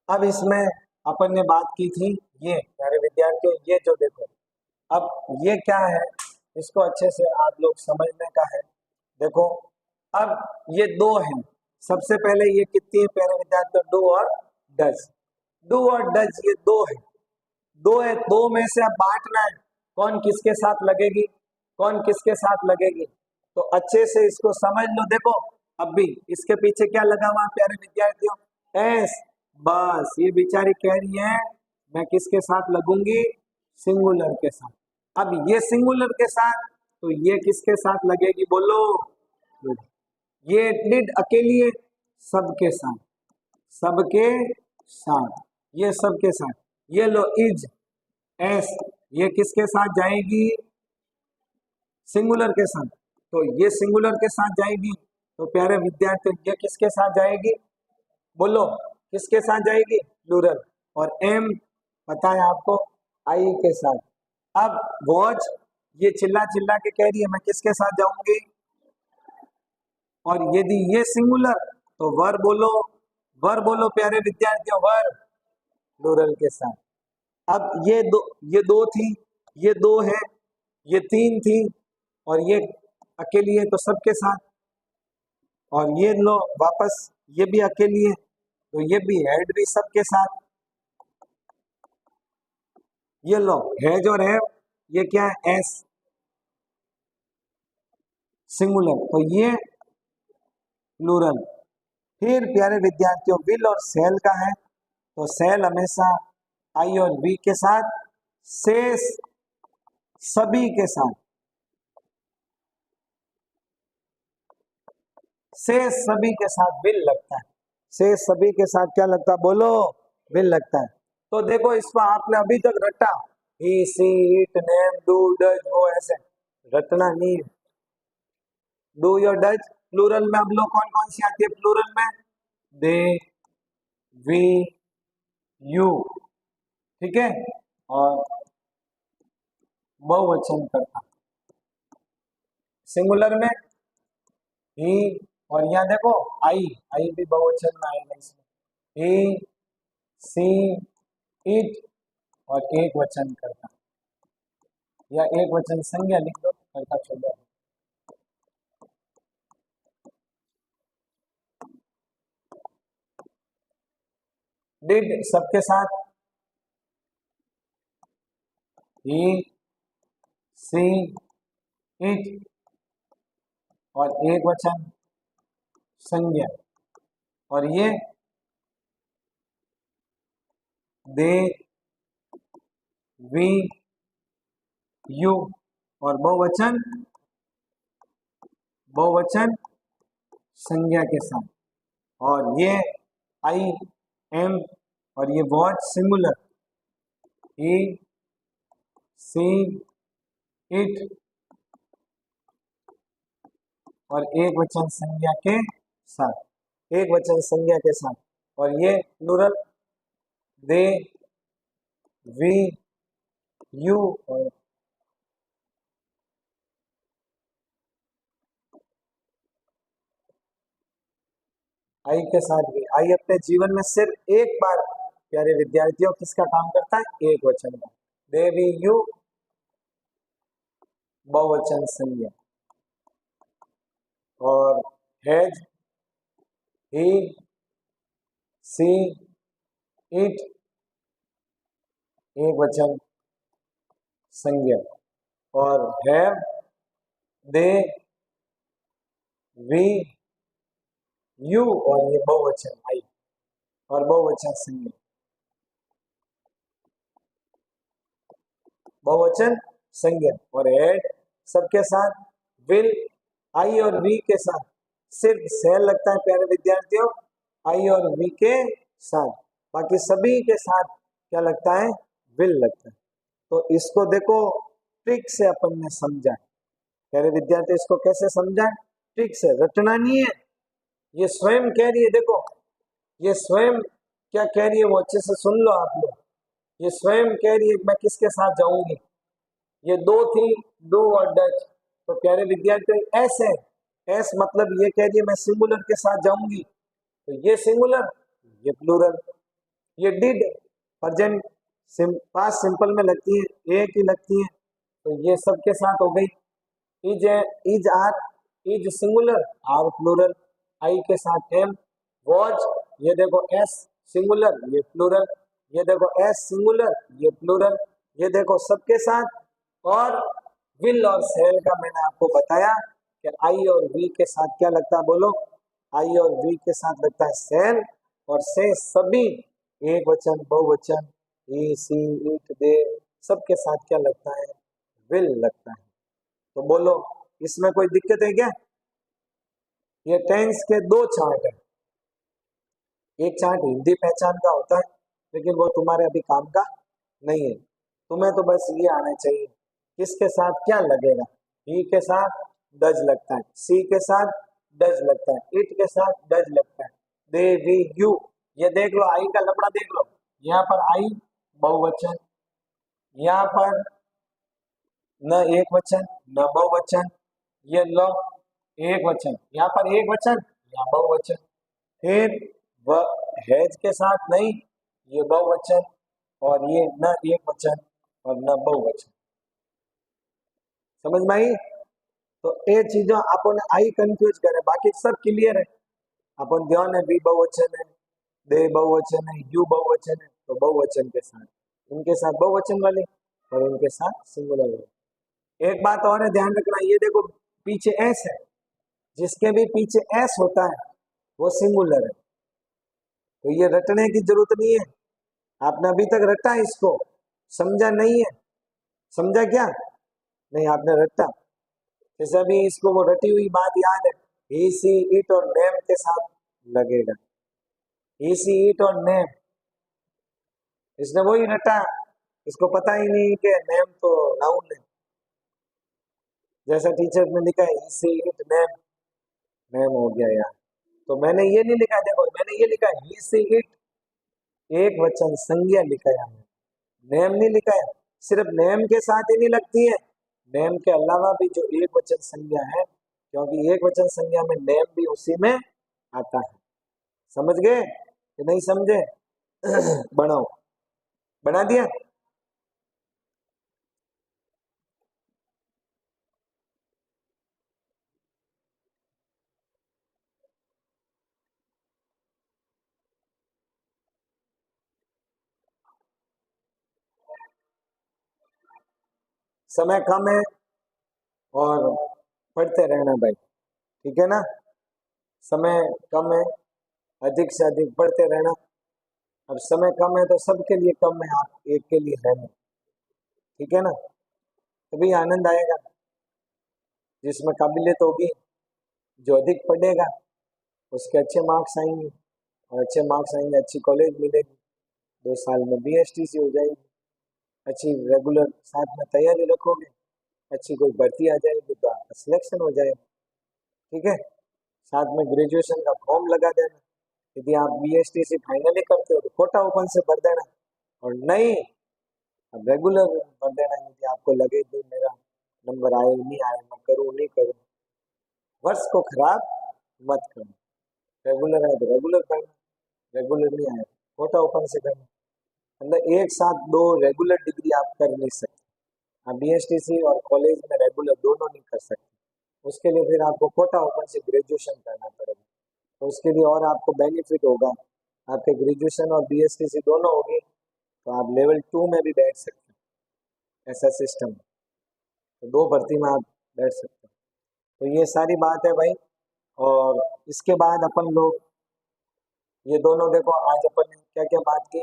S1: अब इसमें अपन ने बात की थी, ये प्यारे विद्यार्थियों ये जो देखो, अब ये क्या है, इसको अच्छे से आप लोग समझने का है। देखो अब ये दो हैं, सबसे पहले ये कितनी है प्यारे विद्यार्थियों, डू और डज। डू और डज ये दो है, दो है, दो में से अब बांटना है कौन किसके साथ लगेगी, कौन किसके साथ लगेगी। तो अच्छे से इसको समझ लो। देखो अब भी इसके पीछे क्या लगा हुआ है प्यारे विद्यार्थियों, एस। बस ये बेचारी कह रही है मैं किसके साथ लगूंगी, सिंगुलर के साथ। अब ये सिंगुलर के साथ, तो ये किसके साथ लगेगी बोलो, ये डिड अकेली है, सबके साथ, सबके साथ, ये सबके साथ। ये लो इज, एस, ये किसके साथ जाएगी, सिंगुलर के साथ, तो ये सिंगुलर के साथ जाएगी। तो प्यारे विद्यार्थी ये किसके साथ जाएगी बोलो, किसके साथ जाएगी, प्लूरल। और एम पता है आपको, आई के साथ। अब वॉच ये चिल्ला चिल्ला के कह रही है मैं किसके साथ जाऊंगी, और यदि ये सिंगुलर तो वर बोलो, वर बोलो प्यारे विद्यार्थियों, वर प्लूरल के साथ। अब ये दो थी, ये दो है, ये तीन थी, और ये अकेली है तो सबके साथ। और ये लो वापस, ये भी अकेली है तो ये भी हेड भी सबके साथ। ये लो हैज और है, ये क्या है, एस सिंगुलर, तो ये प्लूरल। फिर प्यारे विद्यार्थियों विल और सेल का है, तो सेल हमेशा आई और वी के साथ, से सभी के साथ, से सभी के साथ विल लगता है, से सभी के साथ क्या लगता है बोलो, विल लगता है। तो देखो इसको आपने अभी तक रटा, he she it name do does, वो ऐसे रटना नहीं है। डू योर डज प्लूरल में अब लोग कौन कौन सी आती है प्लूरल में, दे, वी, यू, ठीक है। और बहुवचन करता सिंगुलर में ही, और यहाँ देखो आई, आई भी बहुवचन में आएगा इसमें, ही सी इट, और एक वचन करता, या एक वचन संज्ञा लिख दो, करता चलो। डिड सबके साथ, ही सी इट, और एक वचन संज्ञा, और ये दे, वी, यू, और बहुवचन, बहुवचन संज्ञा के साथ। और ये आई, एम, और ये what singular, he she it, और एक वचन संज्ञा के साथ, एक वचन संज्ञा के साथ। और ये प्लूरल, दे, वी, यू, और आई के साथ भी। आई अपने जीवन में सिर्फ एक बार प्यारे विद्यार्थियों किसका काम करता है, एक वचन का, दे, वी, यू, बहुवचन संज्ञा। और हैज, ही सी इट, एक वचन संज्ञा। और हैव, दे, वी, यू, और ये बहुवचन आई। और बहुवचन संज्ञा, बहुवचन संज्ञा और एड सबके साथ, विल आई और वी के साथ, सिर्फ सेल लगता है प्यारे विद्यार्थियों आई और वी के साथ, बाकी सभी के साथ क्या लगता है, विल लगता है। तो इसको देखो ट्रिक से अपन ने समझा प्यारे विद्यार्थी, इसको कैसे समझा, ट्रिक से, रटना नहीं है, ये स्वयं कह रही है, देखो ये स्वयं क्या कह रही है वो अच्छे से सुन लो आप लोग, ये स्वयं कह रही है मैं किसके साथ जाऊंगी, ये दो थी, डू और डच, तो प्यारे विद्यार्थी एस है, एस मतलब ये कह रही है मैं सिंगुलर के साथ जाऊंगी, तो ये सिंगुलर, ये प्लूरल, ये डिड प्रेजेंट पास्ट सिंपल में लगती है, एक ही लगती है, तो ये सबके साथ हो गई, इज है, is are, is singular, are plural, I के साथ एम, वॉच, ये देखो एस सिंगुलर, ये प्लूरल, ये देखो एस सिंगुलर, ये प्लूरल, ये देखो सबके साथ, और विल और सेल का मैंने आपको बताया कि आई और वी के साथ क्या लगता है, बोलो, आई और वी के साथ लगता है सेल, और से सभी एक वचन बहुवचन ही सी इट दे सबके साथ क्या लगता है, विल लगता है। तो बोलो इसमें कोई दिक्कत है क्या, ये टेंस के दो चार्ट है, एक चार्ट हिंदी पहचान का होता है लेकिन वो तुम्हारे अभी काम का नहीं है, तुम्हें तो बस ये आना चाहिए किसके साथ क्या लगेगा, ही के साथ डज लगता है, सी के साथ डज लगता है, इट के साथ डज लगता है, दे वी यू, ये देख लो आई का लफड़ा देख लो, यहाँ पर आई बहुवचन, यहाँ पर न एक वचन न बहुवचन, ये लो एक वचन, यहाँ पर एक वचन यहाँ बहुवचन, फिर वह हैज के साथ नहीं, ये बहुवचन, और ये न एक वचन और न बहुवचन, समझ में आई। तो ये चीजों अपन आई कंफ्यूज करे, बाकी सब क्लियर है, अपन ध्यान है, बी बहुवचन है, दे बहुवचन है, यू बहुवचन है, तो बहुवचन के साथ, इनके साथ बहुवचन वाले और इनके साथ सिंगुलर वाले। एक बात और है ध्यान रखना, ये देखो पीछे एस है, जिसके भी पीछे एस होता है वो सिंगुलर है, तो ये रटने की जरूरत नहीं है, आपने अभी तक रटा इसको, समझा नहीं है, समझा क्या नहीं, आपने रटा, जैसे अभी इसको वो रटी हुई बात याद है, ही सी इट और नेम के साथ लगेगा, ही सी इट और नेम, इसने वही रटा, इसको पता ही नहीं कि नेम तो नाउन है, जैसा टीचर ने लिखा है ही सी इट नेम, नेम हो गया यार, तो मैंने ये नहीं लिखा, देखो मैंने ये लिखा ही सी इट एक वचन संज्ञा लिखा है, नेम नहीं लिखा है, सिर्फ नेम के साथ ही नहीं लगती है, नेम के अलावा भी जो एक वचन संज्ञा है, क्योंकि एक वचन संज्ञा में नेम भी उसी में आता है, समझ गए कि नहीं समझे बनाओ, बना दिया, समय कम है और पढ़ते रहना भाई, ठीक है ना, समय कम है, अधिक से अधिक पढ़ते रहना, अब समय कम है तो सबके लिए कम है, आप एक के लिए है नहीं, ठीक है ना, तभी आनंद आएगा, जिसमें काबिलियत होगी, जो अधिक पढ़ेगा उसके अच्छे मार्क्स आएंगे, और अच्छे मार्क्स आएंगे अच्छी कॉलेज मिलेगी, 2 साल में BSTC हो जाएगी, अच्छी रेगुलर साथ में तैयारी रखोगे, अच्छी कोई भर्ती आ जाएगी तो आपका सिलेक्शन हो जाएगा, ठीक है, साथ में ग्रेजुएशन का फॉर्म लगा देना, यदि आप BSTC फाइनली करते हो तो कोटा ओपन से भर देना, और नहीं अब रेगुलर भर देना, यदि आपको लगे कि मेरा नंबर आए नहीं आए, मैं करूँ नहीं करूँ, वर्ष को खराब मत करो, रेगुलर है तो रेगुलर करना, रेगुलर नहीं आया कोटा ओपन से करना, मतलब एक साथ 2 रेगुलर डिग्री आप कर नहीं सकते, आप BSTC और कॉलेज में रेगुलर दोनों नहीं कर सकते, उसके लिए फिर आपको कोटा ओपन से ग्रेजुएशन करना पड़ेगा, तो उसके लिए और आपको बेनिफिट होगा, आपके ग्रेजुएशन और BSTC दोनों होगी तो आप लेवल 2 में भी बैठ सकते हैं, ऐसा सिस्टम है, तो 2 भर्ती में आप बैठ सकते हैं, तो ये सारी बात है भाई, और इसके बाद अपन लोग ये दोनों देखो, आज अपन ने क्या क्या बात की।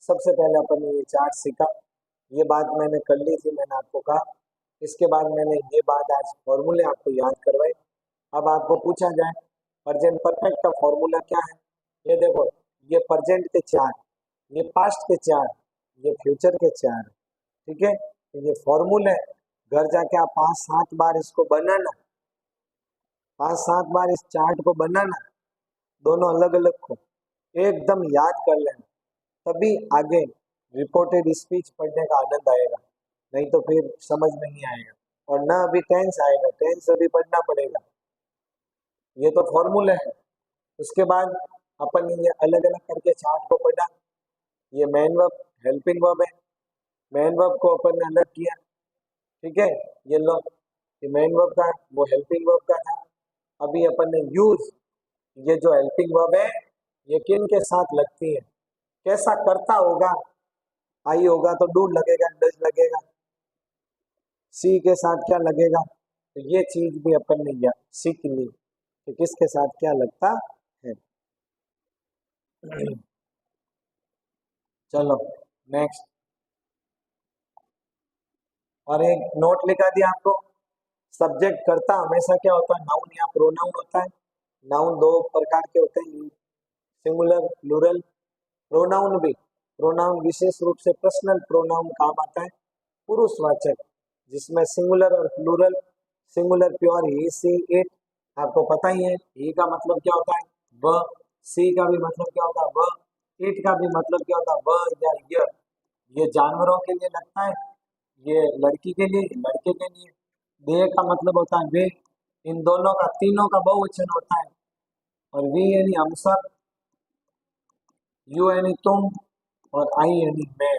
S1: सबसे पहले अपन ने ये चार्ट सीखा, ये बात मैंने कर ली थी, मैंने आपको कहा। इसके बाद मैंने ये बात आज फॉर्मूले आपको याद करवाए। अब आपको पूछा जाए प्रेजेंट परफेक्ट का फॉर्मूला क्या है, ये देखो, ये प्रेजेंट के चार, ये पास्ट के चार, ये फ्यूचर के चार, ठीक है। तो ये फॉर्मूले घर जाके आप 5-7 बार इसको बनाना, 5-7 बार इस चार्ट को बनाना, दोनों अलग अलग को एकदम याद कर लेना, तभी आगे रिपोर्टेड स्पीच पढ़ने का आनंद आएगा, नहीं तो फिर समझ में नहीं आएगा। और ना अभी टेंस आएगा, टेंस अभी पढ़ना पड़ेगा। ये तो फॉर्मूले है। उसके बाद अपन ने ये अलग अलग करके चार्ट को पढ़ा। ये मेन वर्ब, हेल्पिंग वर्ब है, मेन वर्ब को अपन ने अलग किया, ठीक है। ये लो, ये मेन वर्ब का, वो हेल्पिंग वर्ब का था। अभी अपन ने यूज, ये जो हेल्पिंग वर्ब है ये किन के साथ लगती है, कैसा करता होगा, आई होगा तो डू लगेगा, डज लगेगा, सी के साथ क्या लगेगा, तो ये चीज भी अपन ने सीख ली कि किसके साथ क्या लगता है। चलो नेक्स्ट, और एक नोट लिखा दिया आपको। सब्जेक्ट करता हमेशा क्या होता है, नाउन या प्रोनाउन होता है। नाउन दो प्रकार के होते हैं, सिंगुलर, प्लूरल। प्रोनाउन भी, प्रोनाउन विशेष रूप से पर्सनल प्रोनाउन काम आता है, पुरुषवाचक, जिसमें सिंगुलर और plural. Singular pure he, she, it, आपको पता ही है। ही का मतलब क्या होता है, वह। सी का भी मतलब क्या होता है, वह। इट का भी मतलब क्या होता है, वह या यह। ये जानवरों के लिए लगता है, ये लड़की के लिए, लड़के के लिए। दे का मतलब होता है वे, इन दोनों का, तीनों का बहुवचन होता है। और वी यानी हम सब, यू यानी तुम, और आई यानी मैं,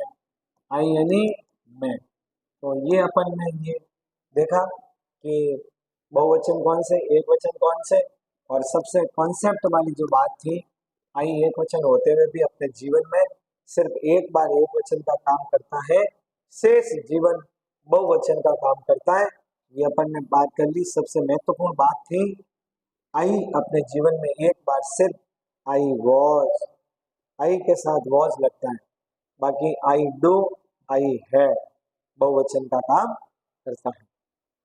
S1: आई यानी मैं। तो ये अपन ने ये देखा कि बहुवचन कौन से, एक वचन कौन से। और सबसे कॉन्सेप्ट वाली जो बात थी, आई एक वचन होते हुए भी अपने जीवन में सिर्फ एक बार एक वचन का काम करता है, शेष जीवन बहुवचन का काम करता है। ये अपन ने बात कर ली। सबसे महत्वपूर्ण बात थी, आई अपने जीवन में एक बार सिर्फ आई वॉज, आई के साथ वॉज लगता है, बाकी आई डू, आई है बहुवचन का काम करता है।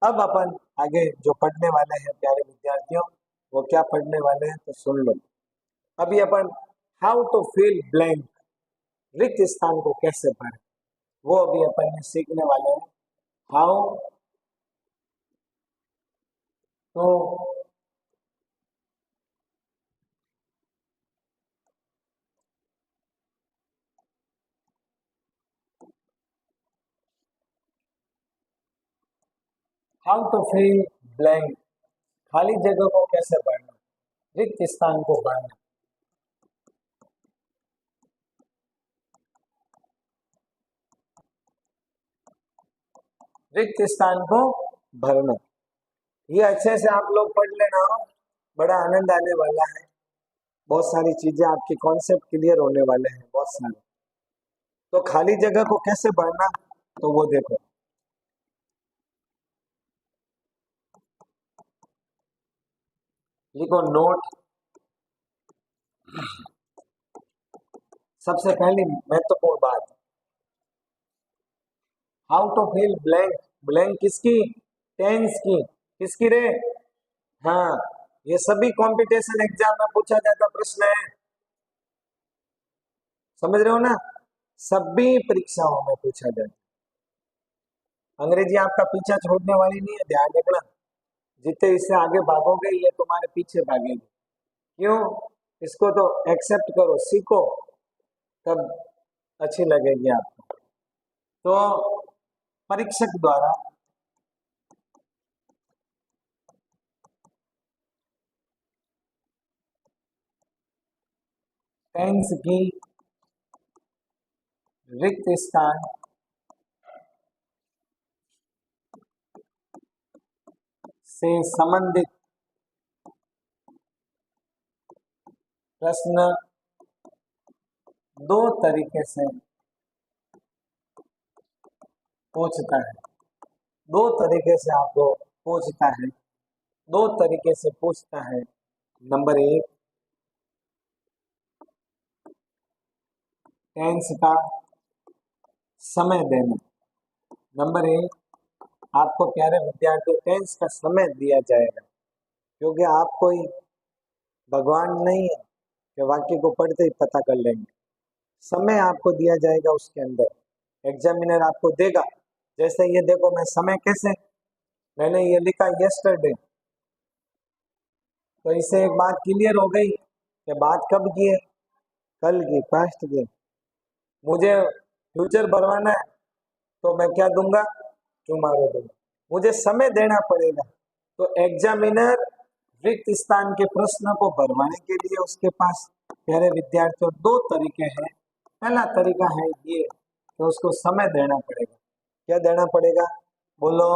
S1: अब अपन आगे जो पढ़ने वाले हैं प्यारे विद्यार्थियों, वो क्या पढ़ने वाले हैं तो सुन लो। अभी अपन हाउ टू फिल ब्लैंक, रिक्त स्थान को कैसे भरें, वो अभी अपन ने सीखने वाले हैं। How to how to fill blank, खाली जगह को कैसे भरना, रिक्त स्थान को भरना। रिक्त स्थान को भरना, ये अच्छे से आप लोग पढ़ लेना, बड़ा आनंद आने वाला है। बहुत सारी चीजें आपकी कॉन्सेप्ट क्लियर होने वाले हैं, बहुत सारे। तो खाली जगह को कैसे भरना, तो वो देखो, लिखो नोट। सबसे पहली महत्वपूर्ण बात, how to fill blank. Blank किसकी, टेंस की, किसकी रे, हाँ, ये सभी कंपटीशन एग्जाम में पूछा जाता प्रश्न है, समझ रहे हो ना, सभी परीक्षाओं में पूछा जाता। अंग्रेजी आपका पीछा छोड़ने वाली नहीं है, ध्यान रखना। जितने इससे आगे भागोगे ये तुम्हारे पीछे भागेगी। क्यों, इसको तो एक्सेप्ट करो, सीखो, तब अच्छी लगेगी आपको। तो परीक्षक द्वारा टेंस की रिक्त स्थान से संबंधित प्रश्न दो तरीके से पूछता है, दो तरीके से आपको पूछता है, दो तरीके से पूछता है। नंबर एक, टेंस का समय देना। नंबर 1, आपको प्यारे विद्यार्थियों टेंस का समय दिया जाएगा, क्योंकि आप कोई भगवान नहीं है कि वाक्य को पढ़ते ही पता कर लेंगे। समय आपको दिया जाएगा, उसके अंदर एग्जामिनर आपको देगा। जैसे ये देखो, मैं समय कैसे, मैंने ये लिखा यस्टरडे, तो इससे एक बात क्लियर हो गई कि बात कब की है, कल की, पास्ट की। मुझे फ्यूचर भरवाना है तो मैं क्या दूंगा, टुमारो दूंगा। मुझे समय देना पड़ेगा। तो एग्जामिनर रिक्त स्थान के प्रश्न को भरवाने के लिए उसके पास प्यारे विद्यार्थियों 2 तरीके हैं। पहला तरीका है ये कि उसको समय देना पड़ेगा। क्या देना पड़ेगा, बोलो,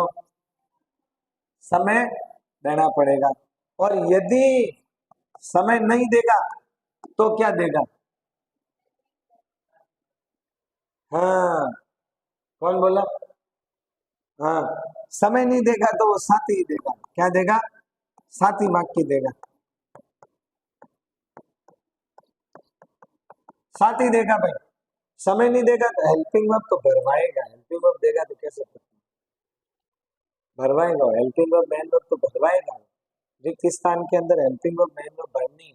S1: समय देना पड़ेगा। और यदि समय नहीं देगा तो क्या देगा, हाँ, कौन बोला, हाँ, समय नहीं देगा तो वो साथी ही देगा। क्या देगा, साथी वाक्य देगा, साथी देगा भाई। समय नहीं देगा तो हेल्पिंग वर्ब तो भरवाएगा, हेल्पिंग वर्ब देगा तो कैसे भरवाएगा, हेल्पिंग वर्ब मेन वर्ब तो भरवाएगा। रिक्त स्थान के अंदर हेल्पिंग वर्ब मेन वर्ब भरनी,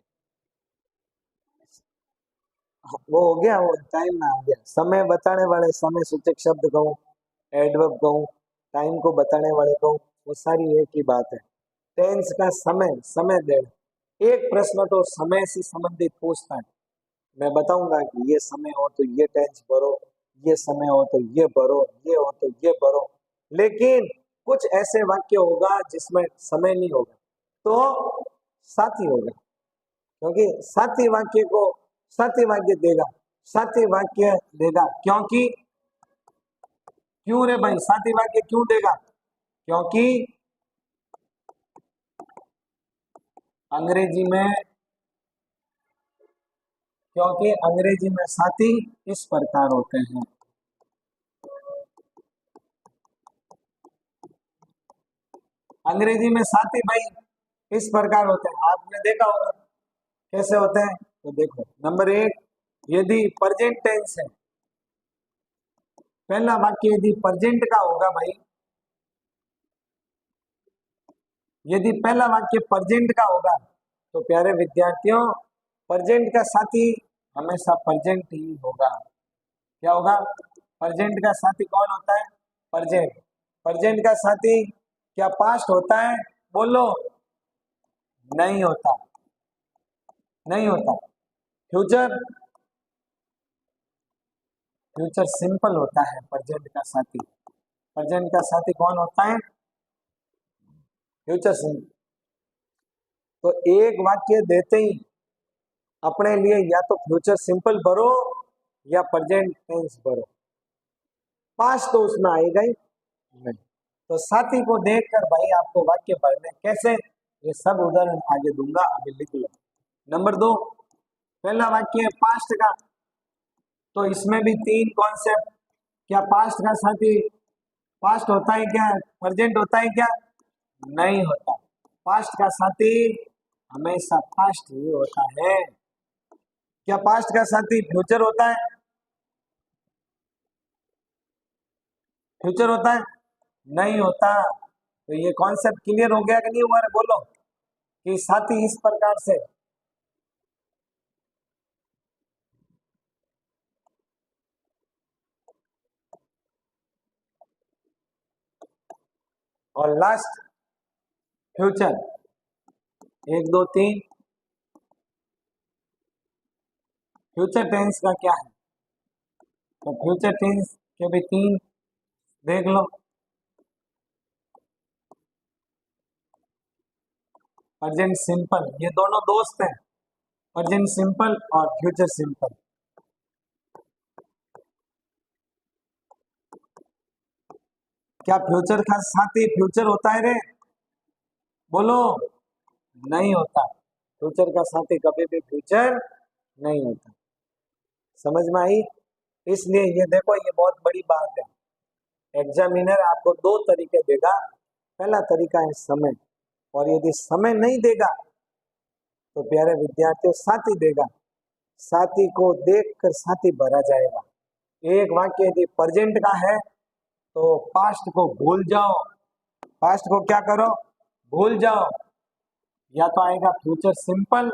S1: वो हो गया, वो टाइम ना आ गया। समय बताने वाले समय सूचक शब्द कहूँ, एडवर्ब कहूँ, टाइम को बताने वाले कहूँ, वो सारी एक ही बात है। टेंस का समय, समय देना। एक प्रश्न तो समय से संबंधित पूछता है, मैं बताऊंगा कि ये समय हो तो ये टेंस भरो, ये समय हो तो ये भरो, ये हो तो ये भरो। लेकिन कुछ ऐसे वाक्य होगा जिसमें समय नहीं होगा तो साथी होगा, क्योंकि साथी वाक्य को साथी वाक्य देगा, साथी वाक्य देगा। क्योंकि क्यों रे भाई, साथी वाक्य क्यों देगा, क्योंकि अंग्रेजी में, क्योंकि अंग्रेजी में साथी इस प्रकार होते हैं। अंग्रेजी में साथी भाई इस प्रकार होते हैं, आपने देखा होगा कैसे होते हैं। तो देखो, नंबर 1, यदि प्रेजेंट टेंस है, पहला वाक्य यदि प्रेजेंट का होगा भाई, यदि पहला वाक्य प्रेजेंट का होगा तो प्यारे विद्यार्थियों प्रेजेंट का साथी हमेशा प्रेजेंट ही होगा। क्या होगा, प्रेजेंट का साथी कौन होता है, प्रेजेंट। प्रेजेंट का साथी क्या पास्ट होता है, बोलो, नहीं होता, नहीं होता। फ्यूचर, फ्यूचर सिंपल होता है प्रेजेंट का साथी। प्रेजेंट का साथी कौन होता है, फ्यूचर सिंपल। तो एक वाक्य देते ही अपने लिए या तो फ्यूचर सिंपल भरो या प्रेजेंट टेंस भरो, पास्ट तो उसमें आएगा ही नहीं। तो साथी को देखकर भाई आपको वाक्य भरने कैसे, ये सब उदाहरण आगे दूंगा, आगे लिख लो। नंबर 2, पहला वाक्य है पास्ट का, तो इसमें भी 3 कॉन्सेप्ट। क्या पास्ट का साथी पास्ट होता है क्या, प्रेजेंट होता है क्या, नहीं होता। पास्ट का साथी हमेशा पास्ट ही होता है। क्या पास्ट का साथी फ्यूचर होता है, फ्यूचर होता है, नहीं होता। तो ये कॉन्सेप्ट क्लियर हो गया कि नहीं हुआ, बोलो, कि साथी इस प्रकार से। और लास्ट फ्यूचर, 1 2 3, फ्यूचर टेंस का क्या है, तो फ्यूचर टेंस के भी 3 देख लो। प्रेजेंट सिंपल, ये दोनों दोस्त हैं, प्रेजेंट सिंपल और फ्यूचर सिंपल। क्या फ्यूचर का साथी फ्यूचर होता है रे, बोलो, नहीं होता। फ्यूचर का साथी कभी भी फ्यूचर नहीं होता। समझ में आई। इसलिए ये देखो, ये बहुत बड़ी बात है। एग्जामिनर आपको 2 तरीके देगा। पहला तरीका है समय, और यदि समय नहीं देगा तो प्यारे विद्यार्थियों साथी देगा। साथी को देखकर साथी भरा जाएगा। एक वाक्य यदि प्रेजेंट का है तो पास्ट को भूल जाओ, पास्ट को क्या करो, भूल जाओ। या तो आएगा फ्यूचर सिंपल,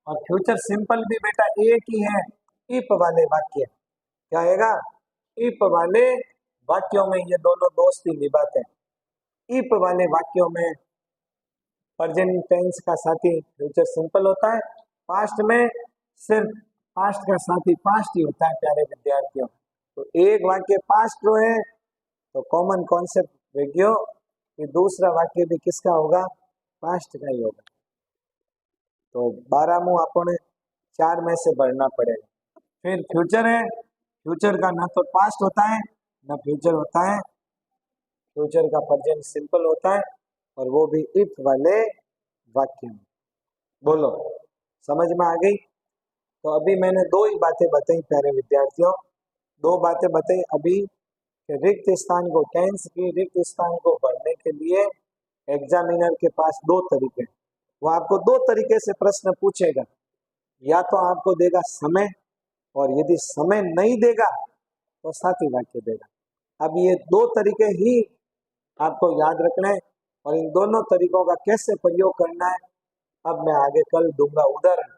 S1: और फ्यूचर सिंपल भी बेटा एक ही है, इफ वाले वाक्य। क्या आएगा, इफ वाले वाक्यों में ये दोनों दोस्ती निभाते हैं। इफ वाले वाक्यों में प्रेजेंट टेंस का साथी फ्यूचर सिंपल होता है, पास्ट में सिर्फ पास्ट का साथी पास्ट ही होता है प्यारे विद्यार्थियों। तो एक वाक्य पास्ट रो है तो कॉमन कॉन्सेप्ट देखियो कि दूसरा वाक्य भी किसका होगा, पास्ट का ही होगा। तो 12 मुंह अपने 4 में से भरना पड़ेगा। फिर फ्यूचर है, फ्यूचर का ना तो पास्ट होता है ना फ्यूचर होता है, फ्यूचर का प्रेजेंट सिंपल होता है, और वो भी इफ वाले वाक्य में। बोलो समझ में आ गई। तो अभी मैंने दो ही बातें बताई प्यारे विद्यार्थियों, दो बातें बताई अभी कि रिक्त स्थान को, टेंस की रिक्त स्थान को भरने के लिए एग्जामिनर के पास दो तरीके, वो आपको दो तरीके से प्रश्न पूछेगा। या तो आपको देगा समय, और यदि समय नहीं देगा तो साथी वाक्य देगा। अब ये दो तरीके ही आपको याद रखना है, और इन दोनों तरीकों का कैसे प्रयोग करना है अब मैं आगे कल दूंगा उदाहरण।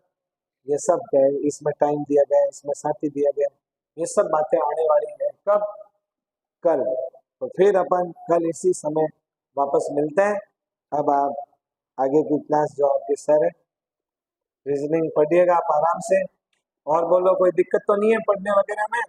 S1: ये सब है, इसमें टाइम दिया गया, इसमें साथी दिया गया, ये सब बातें आने वाली है कब, कल। तो फिर अपन कल इसी समय वापस मिलते हैं। अब आप आगे की क्लास जो आपके सर है रीजनिंग पढ़िएगा आप आराम से। और बोलो कोई दिक्कत तो नहीं है पढ़ने वगैरह में?